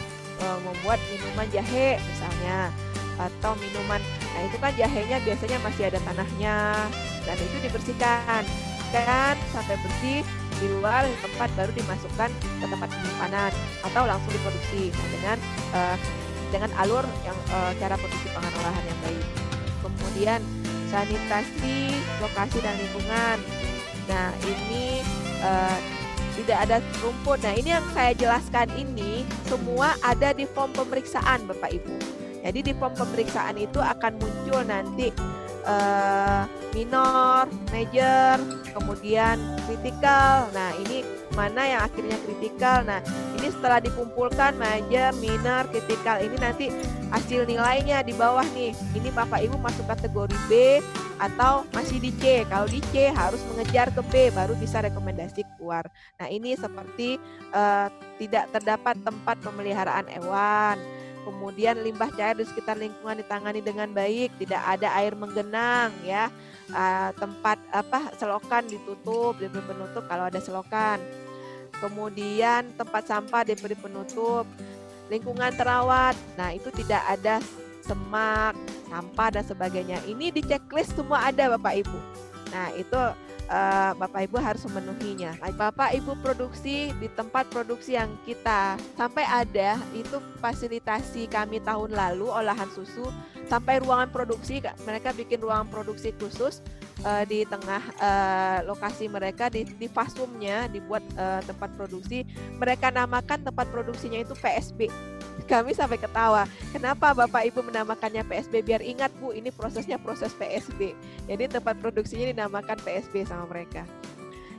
membuat minuman jahe misalnya atau minuman. Nah, itu kan jahenya biasanya masih ada tanahnya dan itu dibersihkan kan sampai bersih di luar tempat baru dimasukkan ke tempat penyimpanan atau langsung diproduksi dengan alur yang cara produksi pangan olahan yang baik. Kemudian sanitasi lokasi dan lingkungan. Nah, ini tidak ada rumput. Nah, ini yang saya jelaskan ini semua ada di form pemeriksaan Bapak Ibu. Jadi di form pemeriksaan itu akan muncul nanti minor, major, kemudian kritikal. Nah, ini mana yang akhirnya kritikal. Nah, ini setelah dikumpulkan major, minor, kritikal, ini nanti hasil nilainya di bawah nih. Ini Bapak Ibu masuk kategori B atau masih di C. Kalau di C harus mengejar ke B baru bisa rekomendasi keluar. Nah, ini seperti tidak terdapat tempat pemeliharaan hewan. Kemudian limbah cair di sekitar lingkungan ditangani dengan baik, tidak ada air menggenang ya. Tempat selokan ditutup, diberi penutup kalau ada selokan. Kemudian tempat sampah diberi penutup, lingkungan terawat. Nah, itu tidak ada semak, sampah dan sebagainya. Ini di checklist semua ada Bapak Ibu. Nah, itu Bapak Ibu harus memenuhinya. Bapak Ibu produksi di tempat produksi yang kita sampai ada itu fasilitasi kami tahun lalu olahan susu sampai ruangan produksi, mereka bikin ruangan produksi khusus di tengah lokasi mereka di fasumnya dibuat tempat produksi. Mereka namakan tempat produksinya itu PSB. Kami sampai ketawa, kenapa Bapak Ibu menamakannya PSB? Biar ingat Bu, ini prosesnya proses PSB. Jadi tempat produksinya dinamakan PSB sama mereka.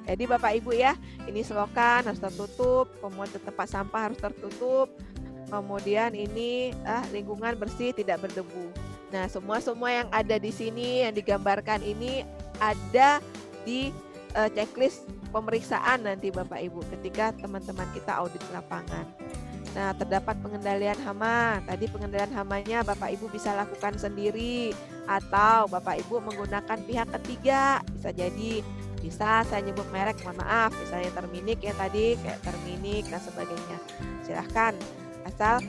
Jadi Bapak Ibu ya, ini selokan harus tertutup, kemudian tempat sampah harus tertutup, kemudian ini lingkungan bersih tidak berdebu. Nah, semua yang ada di sini yang digambarkan ini ada di checklist pemeriksaan nanti Bapak Ibu ketika teman-teman kita audit lapangan. Nah, terdapat pengendalian hama. Tadi pengendalian hamanya Bapak Ibu bisa lakukan sendiri atau Bapak Ibu menggunakan pihak ketiga. Bisa jadi, bisa saya nyebut merek, mohon maaf, misalnya Terminik ya tadi, kayak Terminik dan sebagainya. Silahkan, asal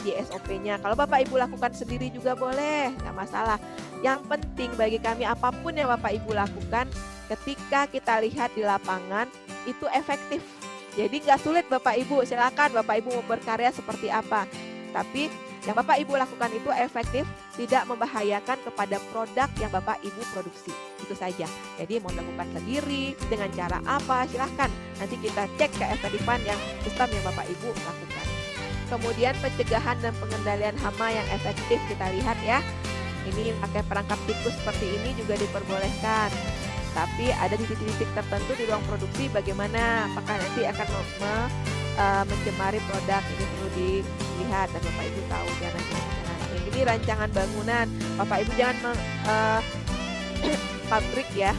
di SOP-nya. Kalau Bapak Ibu lakukan sendiri juga boleh, nggak masalah. Yang penting bagi kami apapun yang Bapak Ibu lakukan, ketika kita lihat di lapangan, itu efektif. Jadi nggak sulit Bapak Ibu, silakan Bapak Ibu mau berkarya seperti apa. Tapi yang Bapak Ibu lakukan itu efektif, tidak membahayakan kepada produk yang Bapak Ibu produksi. Itu saja. Jadi mau lakukan sendiri, dengan cara apa, silahkan. Nanti kita cek keefektifan yang sistem yang Bapak Ibu lakukan. Kemudian pencegahan dan pengendalian hama yang efektif kita lihat ya. Ini pakai perangkap tikus seperti ini juga diperbolehkan. Tapi ada di titik-titik tertentu di ruang produksi bagaimana, apakah nanti akan mencemari produk, ini perlu dilihat dan Bapak Ibu tahu jangan. Ini rancangan bangunan, Bapak Ibu jangan pabrik ya.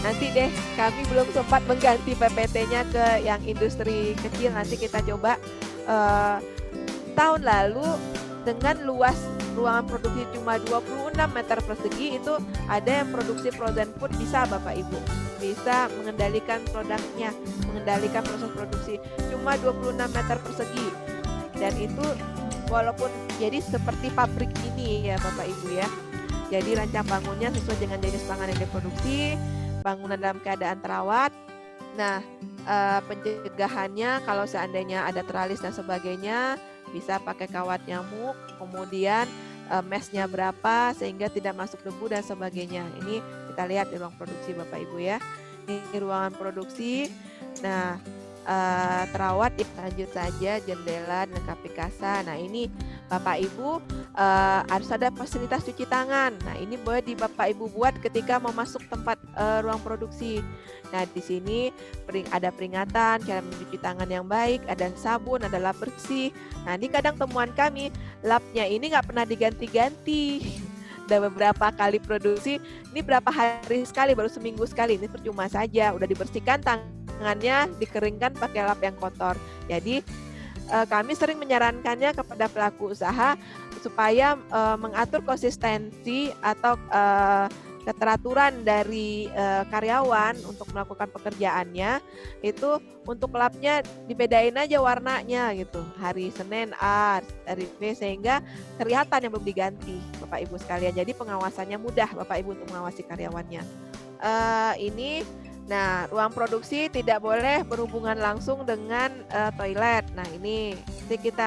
Nanti deh kami belum sempat mengganti PPT-nya ke yang industri kecil, nanti kita coba. Tahun lalu dengan luas ruangan produksi cuma 26 meter persegi itu ada yang produksi frozen food bisa Bapak Ibu. Bisa mengendalikan produknya, mengendalikan proses produksi cuma 26 meter persegi. Dan itu walaupun jadi seperti pabrik ini ya Bapak Ibu ya. Jadi rancang bangunnya sesuai dengan jenis pangan yang diproduksi, bangunan dalam keadaan terawat. Nah, pencegahannya kalau seandainya ada teralis dan sebagainya bisa pakai kawat nyamuk, kemudian mesnya berapa sehingga tidak masuk debu dan sebagainya. Ini kita lihat di ruang produksi Bapak Ibu ya. Ini ruangan produksi. Nah, terawat lanjut saja jendela dan kapikasa. Nah, ini Bapak Ibu harus ada fasilitas cuci tangan. Nah, ini boleh di Bapak Ibu buat ketika mau masuk tempat ruang produksi. Nah, di sini ada peringatan cara mencuci tangan yang baik, ada sabun, ada lap bersih. Nah, ini kadang temuan kami, lapnya ini nggak pernah diganti-ganti. Udah beberapa kali produksi, ini berapa hari sekali, baru seminggu sekali. Ini percuma saja, udah dibersihkan tangannya, dikeringkan pakai lap yang kotor. Jadi, kami sering menyarankannya kepada pelaku usaha supaya mengatur konsistensi atau keteraturan dari karyawan untuk melakukan pekerjaannya itu untuk lapnya dibedain aja warnanya gitu, hari Senin A, hari B sehingga kelihatan yang belum diganti Bapak Ibu sekalian. Jadi pengawasannya mudah Bapak Ibu untuk mengawasi karyawannya. Nah, ruang produksi tidak boleh berhubungan langsung dengan toilet. Nah, ini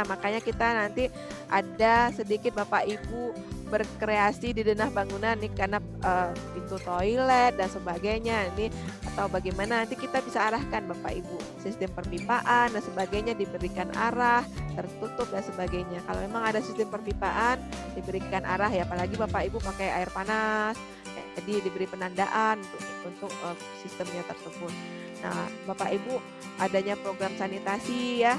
makanya kita nanti ada sedikit Bapak Ibu berkreasi di denah bangunan nih karena pintu toilet dan sebagainya ini atau bagaimana nanti kita bisa arahkan Bapak Ibu sistem perpipaan dan sebagainya diberikan arah tertutup dan sebagainya. Kalau memang ada sistem perpipaan diberikan arah ya, apalagi Bapak Ibu pakai air panas jadi diberi penandaan untuk sistemnya tersebut. Nah, Bapak Ibu adanya program sanitasi ya,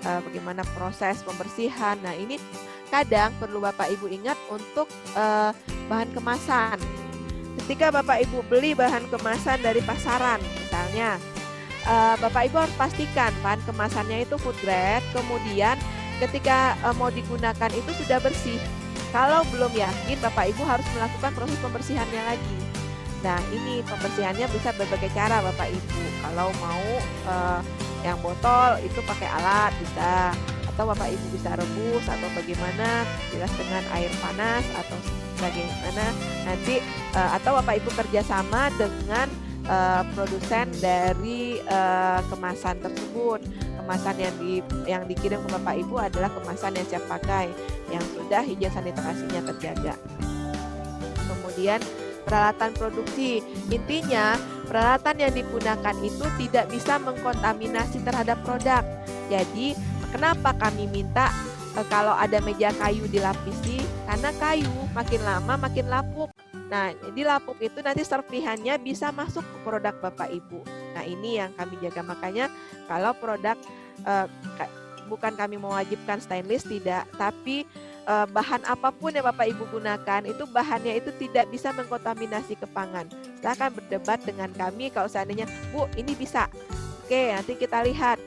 bagaimana proses pembersihan. Nah, ini kadang perlu Bapak Ibu ingat untuk bahan kemasan. Ketika Bapak Ibu beli bahan kemasan dari pasaran, misalnya, Bapak Ibu harus pastikan bahan kemasannya itu food grade, kemudian ketika mau digunakan itu sudah bersih. Kalau belum yakin, Bapak Ibu harus melakukan proses pembersihannya lagi. Nah, ini pembersihannya bisa berbagai cara Bapak Ibu. Kalau mau yang botol itu pakai alat bisa, atau Bapak Ibu bisa rebus atau bagaimana, jelas dengan air panas atau bagaimana nanti, atau Bapak Ibu kerjasama dengan produsen dari kemasan tersebut. Kemasan yang dikirim ke Bapak Ibu adalah kemasan yang siap pakai, yang sudah higien sanitasinya terjaga. Kemudian peralatan produksi, intinya peralatan yang digunakan itu tidak bisa mengkontaminasi terhadap produk. Jadi kenapa kami minta kalau ada meja kayu dilapisi, karena kayu makin lama makin lapuk. Nah, di lapuk itu nanti serpihannya bisa masuk ke produk Bapak Ibu. Nah, ini yang kami jaga. Makanya kalau produk bukan kami mewajibkan stainless, tidak, tapi bahan apapun yang Bapak Ibu gunakan itu bahannya itu tidak bisa mengkontaminasi ke pangan. Silakan berdebat dengan kami kalau seandainya, Bu, ini bisa. Oke, nanti kita lihat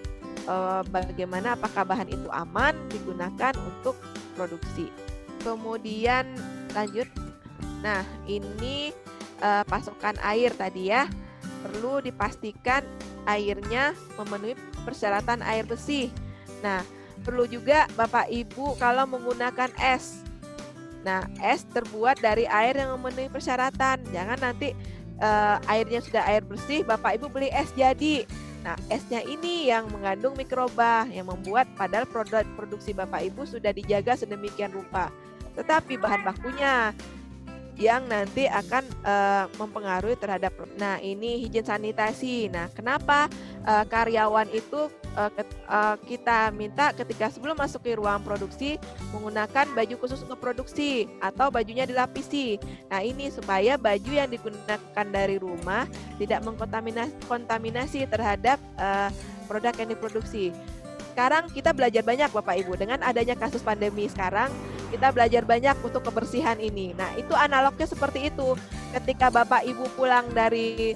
bagaimana apakah bahan itu aman digunakan untuk produksi. Kemudian lanjut. Nah, ini pasokan air tadi ya. Perlu dipastikan airnya memenuhi persyaratan air bersih. Nah, perlu juga Bapak Ibu kalau menggunakan es. Nah, es terbuat dari air yang memenuhi persyaratan. Jangan nanti airnya sudah air bersih, Bapak Ibu beli es jadi. Nah, esnya ini yang mengandung mikroba yang membuat padahal produksi Bapak Ibu sudah dijaga sedemikian rupa. Tetapi bahan bakunya yang nanti akan mempengaruhi terhadap. Nah, ini higien sanitasi. Nah, kenapa karyawan itu kita minta ketika sebelum masuk ke ruang produksi menggunakan baju khusus untuk produksi atau bajunya dilapisi. Nah, ini supaya baju yang digunakan dari rumah tidak mengkontaminasi terhadap produk yang diproduksi. Sekarang kita belajar banyak Bapak Ibu, dengan adanya kasus pandemi sekarang kita belajar banyak untuk kebersihan ini. Nah, itu analognya seperti itu. Ketika Bapak Ibu pulang dari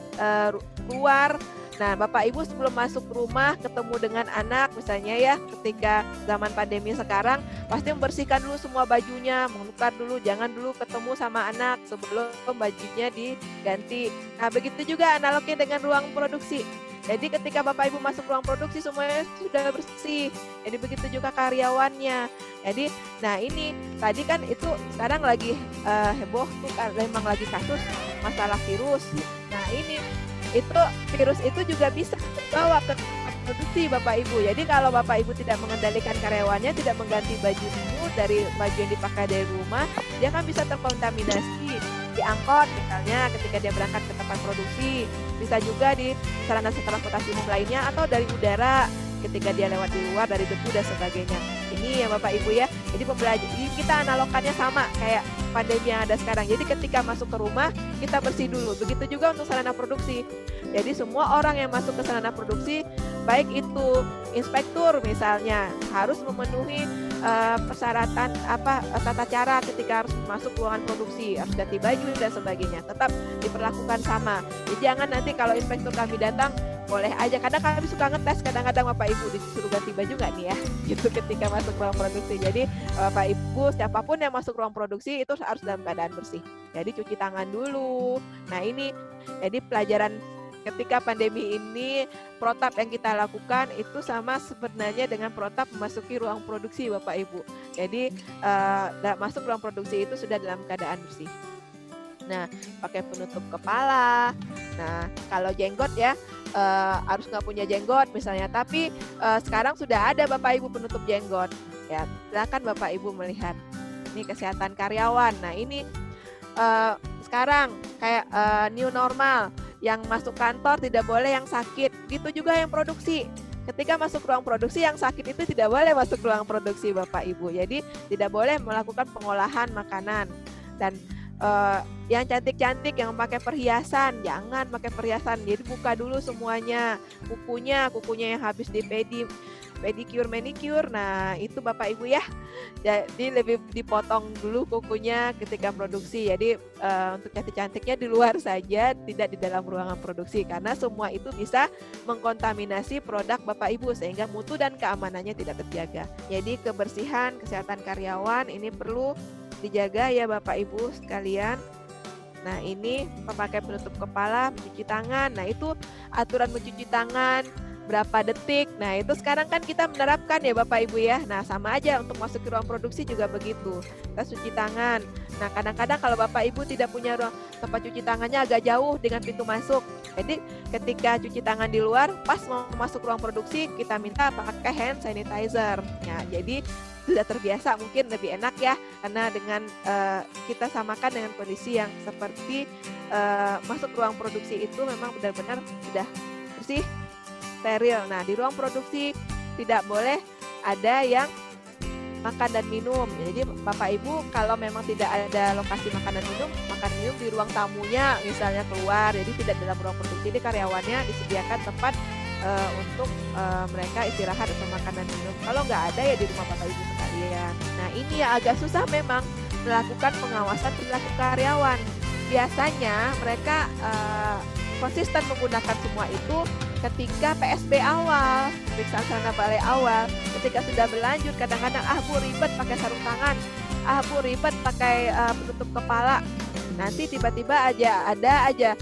luar, nah Bapak Ibu sebelum masuk rumah ketemu dengan anak misalnya ya, ketika zaman pandemi sekarang pasti membersihkan dulu semua bajunya, menukar dulu, jangan dulu ketemu sama anak sebelum bajunya diganti. Nah, begitu juga analognya dengan ruang produksi. Jadi ketika Bapak Ibu masuk ruang produksi semuanya sudah bersih. Jadi begitu juga karyawannya. Jadi, nah ini tadi kan itu sekarang lagi heboh tuh, memang lagi kasus masalah virus. Nah ini itu virus itu juga bisa terbawa ke produksi Bapak Ibu. Jadi kalau Bapak Ibu tidak mengendalikan karyawannya, tidak mengganti baju dulu dari baju yang dipakai dari rumah, dia kan bisa terkontaminasi di angkot misalnya ketika dia berangkat ke tempat produksi, bisa juga di sarana transportasi umum lainnya atau dari udara ketika dia lewat di luar dari debu dan sebagainya. Ini ya Bapak Ibu ya. Jadi kita analogkannya sama kayak pandemi yang ada sekarang. Jadi ketika masuk ke rumah kita bersih dulu. Begitu juga untuk sarana produksi. Jadi semua orang yang masuk ke sarana produksi, baik itu inspektur misalnya, harus memenuhi persyaratan tata cara ketika harus masuk ruangan produksi, harus ganti baju dan sebagainya, tetap diperlakukan sama. Jadi jangan nanti kalau inspektur kami datang boleh aja, kadang kami suka ngetes, kadang-kadang Bapak Ibu disuruh ganti baju nggak nih ya, gitu ketika masuk ruang produksi. Jadi Bapak Ibu siapapun yang masuk ruang produksi itu harus dalam keadaan bersih. Jadi cuci tangan dulu. Nah ini jadi pelajaran ketika pandemi ini, protap yang kita lakukan itu sama sebenarnya dengan protap memasuki ruang produksi Bapak Ibu. Jadi masuk ruang produksi itu sudah dalam keadaan bersih. Nah, pakai penutup kepala. Nah, kalau jenggot ya harus nggak punya jenggot misalnya. Tapi sekarang sudah ada Bapak Ibu penutup jenggot. Ya, silakan Bapak Ibu melihat. Ini kesehatan karyawan. Nah, ini sekarang kayak new normal. Yang masuk kantor tidak boleh yang sakit, gitu juga yang produksi. Ketika masuk ruang produksi yang sakit itu tidak boleh masuk ruang produksi Bapak Ibu. Jadi tidak boleh melakukan pengolahan makanan. Dan yang cantik-cantik yang pakai perhiasan, jangan pakai perhiasan. Jadi buka dulu semuanya, kukunya yang habis dipedi pedicure, manicure. Nah, itu Bapak Ibu ya. Jadi lebih dipotong dulu kukunya ketika produksi. Jadi untuk cantik-cantiknya di luar saja, tidak di dalam ruangan produksi, karena semua itu bisa mengkontaminasi produk Bapak Ibu sehingga mutu dan keamanannya tidak terjaga. Jadi kebersihan, kesehatan karyawan ini perlu dijaga ya Bapak Ibu sekalian. Nah, ini memakai penutup kepala, mencuci tangan. Nah, itu aturan mencuci tangan berapa detik. Nah, itu sekarang kan kita menerapkan ya Bapak Ibu ya. Nah, sama aja untuk masuk ke ruang produksi juga begitu. Kita cuci tangan. Nah, kadang-kadang kalau Bapak Ibu tidak punya ruang tempat cuci tangannya agak jauh dengan pintu masuk. Jadi, ketika cuci tangan di luar, pas mau masuk ruang produksi, kita minta pakai hand sanitizer. Nah, jadi sudah terbiasa, mungkin lebih enak ya, karena dengan kita samakan dengan kondisi yang seperti masuk ruang produksi itu memang benar-benar sudah bersih, steril. Nah, di ruang produksi tidak boleh ada yang makan dan minum. Jadi Bapak Ibu kalau memang tidak ada lokasi makan dan minum di ruang tamunya misalnya keluar, jadi tidak dalam ruang produksi. Jadi karyawannya disediakan tempat untuk mereka istirahat atau makan dan minum. Kalau nggak ada ya di rumah Bapak Ibu sekalian. Nah, ini ya agak susah memang melakukan pengawasan perilaku karyawan. Biasanya mereka konsisten menggunakan semua itu ketika PSB awal, pemeriksaan sarana balai awal. Ketika sudah berlanjut, kadang-kadang Bu ribet pakai sarung tangan, Bu ribet pakai penutup kepala. Nanti tiba-tiba ada aja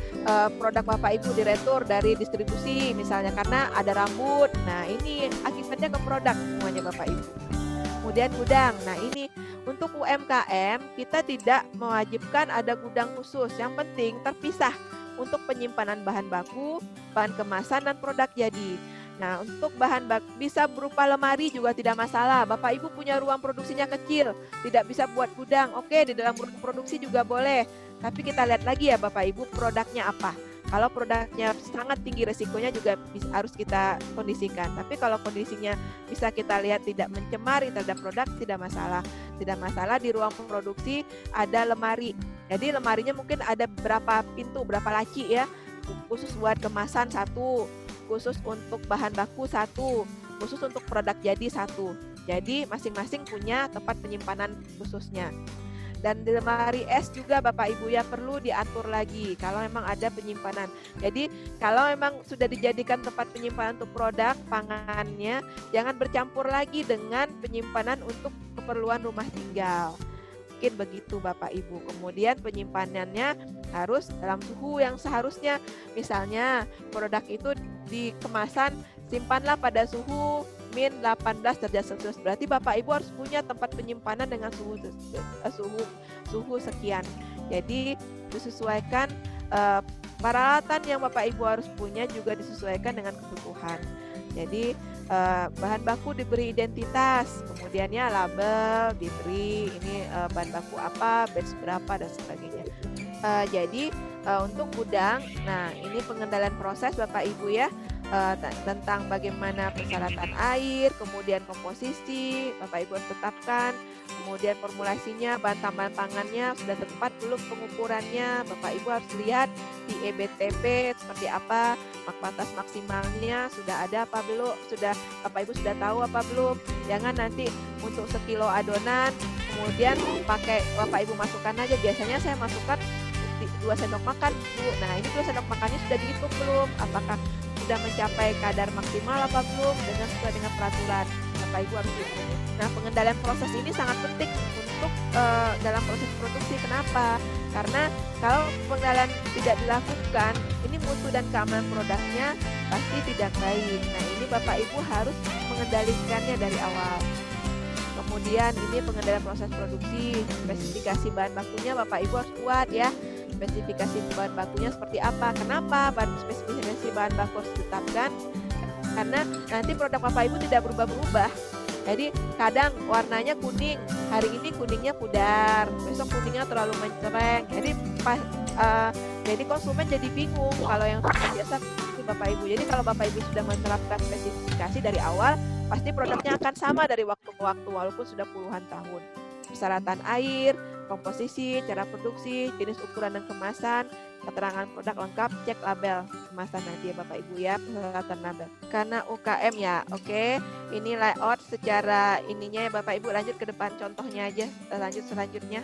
produk Bapak Ibu diretur dari distribusi misalnya karena ada rambut. Nah, ini akibatnya ke produk semuanya Bapak Ibu. Kemudian gudang. Nah, ini untuk UMKM kita tidak mewajibkan ada gudang khusus. Yang penting terpisah untuk penyimpanan bahan baku, bahan kemasan, dan produk jadi. Nah, untuk bahan baku bisa berupa lemari juga tidak masalah. Bapak Ibu punya ruang produksinya kecil, tidak bisa buat gudang. Oke, di dalam ruang produksi juga boleh. Tapi kita lihat lagi ya Bapak Ibu, produknya apa. Kalau produknya sangat tinggi resikonya juga harus kita kondisikan. Tapi kalau kondisinya bisa kita lihat tidak mencemari terhadap produk, tidak masalah. Tidak masalah di ruang produksi ada lemari. Jadi lemarinya mungkin ada berapa pintu, berapa laci ya. Khusus buat kemasan 1, khusus untuk bahan baku 1, khusus untuk produk jadi 1. Jadi masing-masing punya tempat penyimpanan khususnya. Dan di lemari es juga Bapak Ibu ya perlu diatur lagi kalau memang ada penyimpanan. Jadi kalau memang sudah dijadikan tempat penyimpanan untuk produk pangannya, jangan bercampur lagi dengan penyimpanan untuk keperluan rumah tinggal. Mungkin begitu Bapak Ibu. Kemudian penyimpanannya harus dalam suhu yang seharusnya. Misalnya produk itu di kemasan simpanlah pada suhu min 18 derajat Celcius. Berarti Bapak Ibu harus punya tempat penyimpanan dengan suhu sekian. Jadi disesuaikan peralatan yang Bapak Ibu harus punya juga disesuaikan dengan kebutuhan. Jadi bahan baku diberi identitas, kemudiannya label diberi ini bahan baku apa, batch berapa dan sebagainya. Jadi untuk gudang, nah ini pengendalian proses Bapak Ibu ya. Tentang bagaimana persyaratan air, kemudian komposisi, Bapak Ibu harus tetapkan, kemudian formulasinya, bahan tambahan pangannya sudah tepat belum pengukurannya, Bapak Ibu harus lihat di EBTP seperti apa, batas maksimalnya sudah ada apa belum, Bapak Ibu sudah tahu apa belum, jangan nanti untuk sekilo adonan, kemudian pakai Bapak Ibu masukkan aja, biasanya saya masukkan 2 sendok makan Bu. Nah, ini 2 sendok makannya sudah dihitung belum? Apakah sudah mencapai kadar maksimal apa belum sesuai dengan peraturan? Bapak Ibu harus hitung. Nah, pengendalian proses ini sangat penting untuk dalam proses produksi. Kenapa? Karena kalau pengendalian tidak dilakukan, ini mutu dan keamanan produknya pasti tidak baik. Nah, ini Bapak Ibu harus mengendalikannya dari awal. Kemudian ini pengendalian proses produksi, spesifikasi bahan bakunya Bapak Ibu harus kuat ya. Spesifikasi bahan bakunya seperti apa? Kenapa spesifikasi bahan baku harus ditetapkan? Karena nanti produk Bapak Ibu tidak berubah-berubah. Jadi kadang warnanya kuning, hari ini kuningnya pudar, besok kuningnya terlalu mencereng. Jadi konsumen jadi bingung kalau yang biasa itu Bapak Ibu. Jadi kalau Bapak Ibu sudah menerapkan spesifikasi dari awal, pasti produknya akan sama dari waktu ke waktu walaupun sudah puluhan tahun. Persyaratan air, komposisi, cara produksi, jenis ukuran dan kemasan, keterangan produk lengkap, cek label kemasan nanti ya Bapak Ibu ya, peralatan label. Karena UKM ya, oke. Ini layout secara ininya ya Bapak Ibu, lanjut ke depan contohnya aja, lanjut selanjutnya.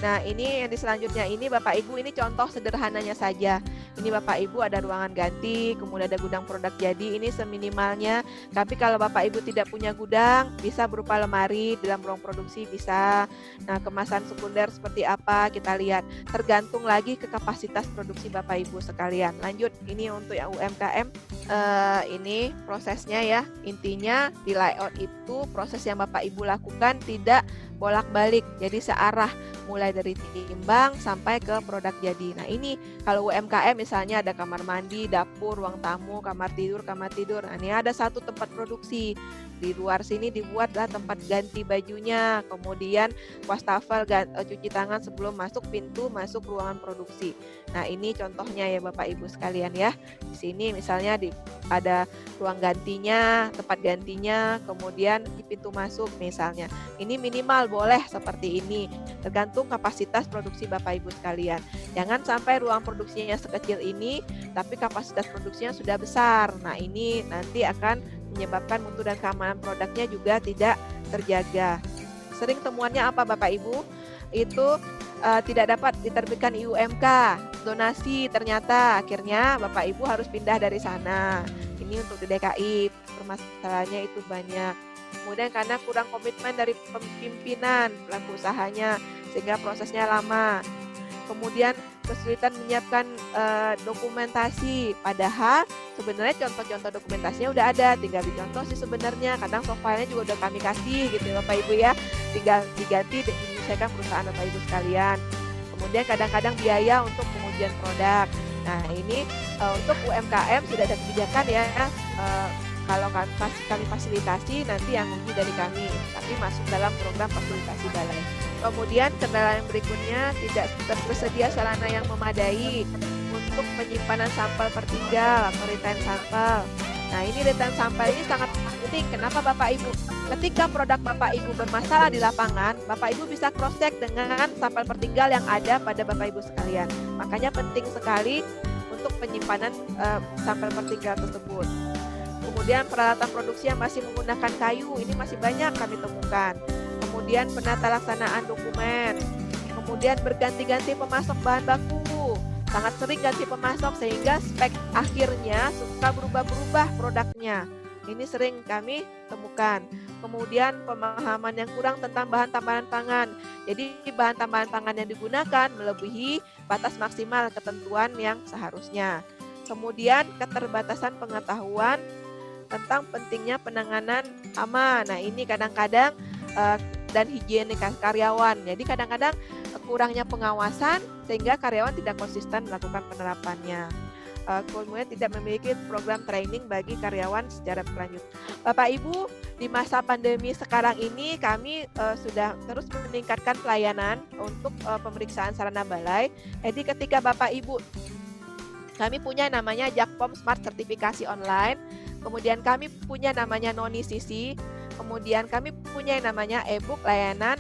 Nah, ini yang di selanjutnya ini Bapak Ibu, ini contoh sederhananya saja. Ini Bapak Ibu ada ruangan ganti, kemudian ada gudang produk jadi, ini seminimalnya. Tapi kalau Bapak Ibu tidak punya gudang, bisa berupa lemari dalam ruang produksi bisa. Nah, kemasan sekunder seperti apa kita lihat. Tergantung lagi ke kapasitas produksi Bapak Ibu sekalian. Lanjut, ini untuk yang UMKM. Ini prosesnya ya. Intinya di layout itu proses yang Bapak Ibu lakukan tidak bolak-balik, jadi searah mulai dari timbang sampai ke produk jadi. Nah, ini kalau UMKM misalnya ada kamar mandi, dapur, ruang tamu, kamar tidur. Nah, ini ada satu tempat produksi. Di luar sini dibuatlah tempat ganti bajunya, kemudian wastafel cuci tangan sebelum masuk pintu masuk ruangan produksi. Nah, ini contohnya ya Bapak Ibu sekalian ya. Di sini misalnya ada ruang gantinya, tempat gantinya, kemudian di pintu masuk misalnya. Ini minimal boleh seperti ini, tergantung kapasitas produksi Bapak Ibu sekalian. Jangan sampai ruang produksinya sekecil ini, tapi kapasitas produksinya sudah besar. Nah, ini nanti akan menyebabkan mutu dan keamanan produknya juga tidak terjaga. Sering temuannya apa Bapak Ibu? Itu tidak dapat diterbitkan IUMK, donasi ternyata akhirnya Bapak Ibu harus pindah dari sana. Ini untuk di DKI, permasalahannya itu banyak. Kemudian karena kurang komitmen dari pimpinan pelaku usahanya sehingga prosesnya lama. Kemudian kesulitan menyiapkan dokumentasi, padahal sebenarnya contoh-contoh dokumentasinya udah ada, tinggal dicontoh sih sebenarnya. Kadang soft file-nya juga udah kami kasih gitu ya Bapak Ibu ya, tinggal diganti menyesuaikan perusahaan Bapak Ibu sekalian. Kemudian kadang-kadang biaya untuk pengujian produk. Nah, ini untuk UMKM sudah ada kebijakan ya, kalau kami fasilitasi nanti yang uji dari kami, tapi masuk dalam program fasilitasi balai. Kemudian kendala yang berikutnya tidak tersedia sarana yang memadai untuk penyimpanan sampel pertinggal atau retain sampel. Nah, ini retain sampel ini sangat penting. Kenapa Bapak Ibu? Ketika produk Bapak Ibu bermasalah di lapangan, Bapak Ibu bisa cross check dengan sampel pertinggal yang ada pada Bapak Ibu sekalian. Makanya penting sekali untuk penyimpanan sampel pertinggal tersebut. Kemudian peralatan produksi yang masih menggunakan kayu, ini masih banyak kami temukan. Kemudian penata laksanaan dokumen, kemudian berganti-ganti pemasok bahan baku, sangat sering ganti pemasok sehingga spek akhirnya suka berubah-berubah produknya. Ini sering kami temukan. Kemudian pemahaman yang kurang tentang bahan tambahan pangan. Jadi bahan tambahan pangan yang digunakan melebihi batas maksimal ketentuan yang seharusnya. Kemudian keterbatasan pengetahuan tentang pentingnya penanganan hama. Nah, ini kadang-kadang dan higienik karyawan. Jadi kadang-kadang kurangnya pengawasan sehingga karyawan tidak konsisten melakukan penerapannya. Kemudian tidak memiliki program training bagi karyawan secara berkelanjutan. Bapak Ibu, di masa pandemi sekarang ini kami sudah terus meningkatkan pelayanan untuk pemeriksaan sarana balai. Jadi ketika Bapak Ibu, kami punya namanya Jakpom Smart Sertifikasi Online, kemudian kami punya namanya Noni Sisi, kemudian kami punya yang namanya e-book layanan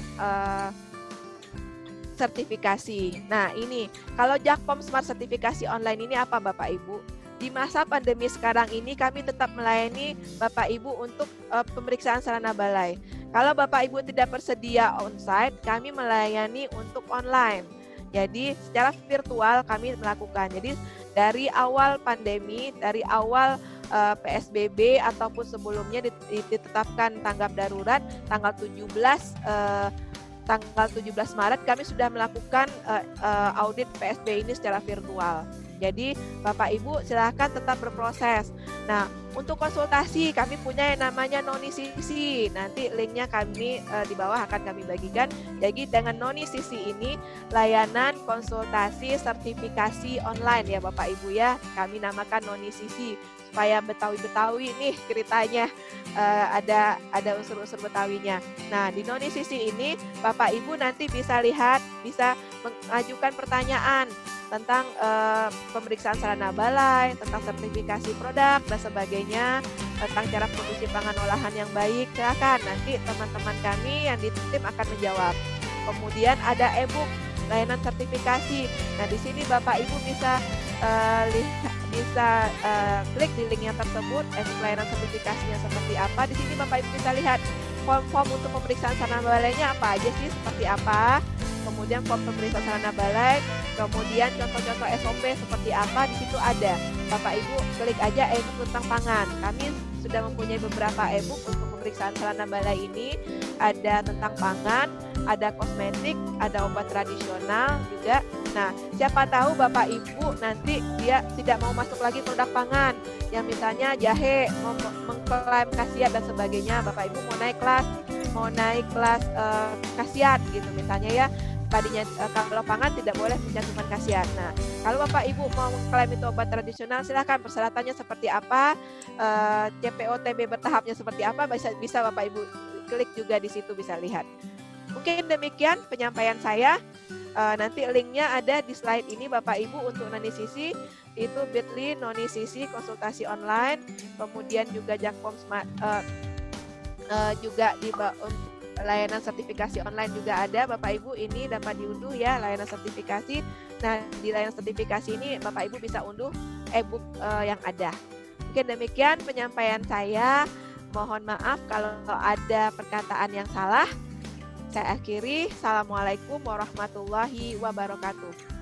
sertifikasi. Nah, ini kalau Jakpom Smart Sertifikasi Online ini apa Bapak Ibu? Di masa pandemi sekarang ini kami tetap melayani Bapak Ibu untuk pemeriksaan sarana balai. Kalau Bapak Ibu tidak bersedia onsite, kami melayani untuk online. Jadi secara virtual kami melakukan. Jadi dari awal pandemi, dari awal PSBB ataupun sebelumnya ditetapkan tanggap darurat tanggal 17 Maret kami sudah melakukan audit PSB ini secara virtual. Jadi Bapak Ibu silakan tetap berproses. Nah, untuk konsultasi kami punya yang namanya Noni Sisi. Nanti linknya kami di bawah akan kami bagikan. Jadi dengan Noni Sisi ini layanan konsultasi sertifikasi online ya Bapak Ibu ya. Kami namakan Noni Sisi supaya Betawi-Betawi nih ceritanya ada unsur-unsur Betawinya. Nah, di Noni Sisi ini Bapak Ibu nanti bisa lihat, bisa mengajukan pertanyaan tentang pemeriksaan sarana balai, tentang sertifikasi produk dan sebagainya, tentang cara produksi pangan olahan yang baik. Silakan nanti teman-teman kami yang di tim akan menjawab. Kemudian ada e-book layanan sertifikasi. Nah, di sini Bapak Ibu bisa klik di link yang tersebut, e-book layanan sertifikasinya seperti apa. Di sini Bapak Ibu bisa lihat form-form untuk pemeriksaan sarana balainya apa aja sih, seperti apa. Kemudian form pemeriksaan sarana balai, kemudian contoh-contoh SOP seperti apa, di situ ada. Bapak Ibu klik aja e-book tentang pangan. Kami sudah mempunyai beberapa e-book untuk pemeriksaan sarana balai ini. Ada tentang pangan, ada kosmetik, ada obat tradisional juga. Nah, siapa tahu Bapak Ibu nanti dia tidak mau masuk lagi produk pangan, yang misalnya jahe, mau mengklaim khasiat dan sebagainya. Bapak Ibu mau naik kelas khasiat gitu misalnya ya. Tadinya kalau pangan tidak boleh mencantumkan khasiat. Nah, kalau Bapak Ibu mau mengklaim itu obat tradisional, silahkan. Persyaratannya seperti apa, CPOTB bertahapnya seperti apa, bisa Bapak Ibu klik juga di situ, bisa lihat. Mungkin demikian penyampaian saya. Nanti linknya ada di slide ini Bapak Ibu. Untuk Noni Sisi itu bit.ly Noni Sisi konsultasi online, kemudian juga Jakpom Smart, juga di layanan sertifikasi online juga ada Bapak Ibu. Ini dapat diunduh ya layanan sertifikasi. Nah, di layanan sertifikasi ini Bapak Ibu bisa unduh e-book yang ada. Mungkin demikian penyampaian saya. Mohon maaf kalau ada perkataan yang salah. Saya akhiri. Assalamualaikum warahmatullahi wabarakatuh.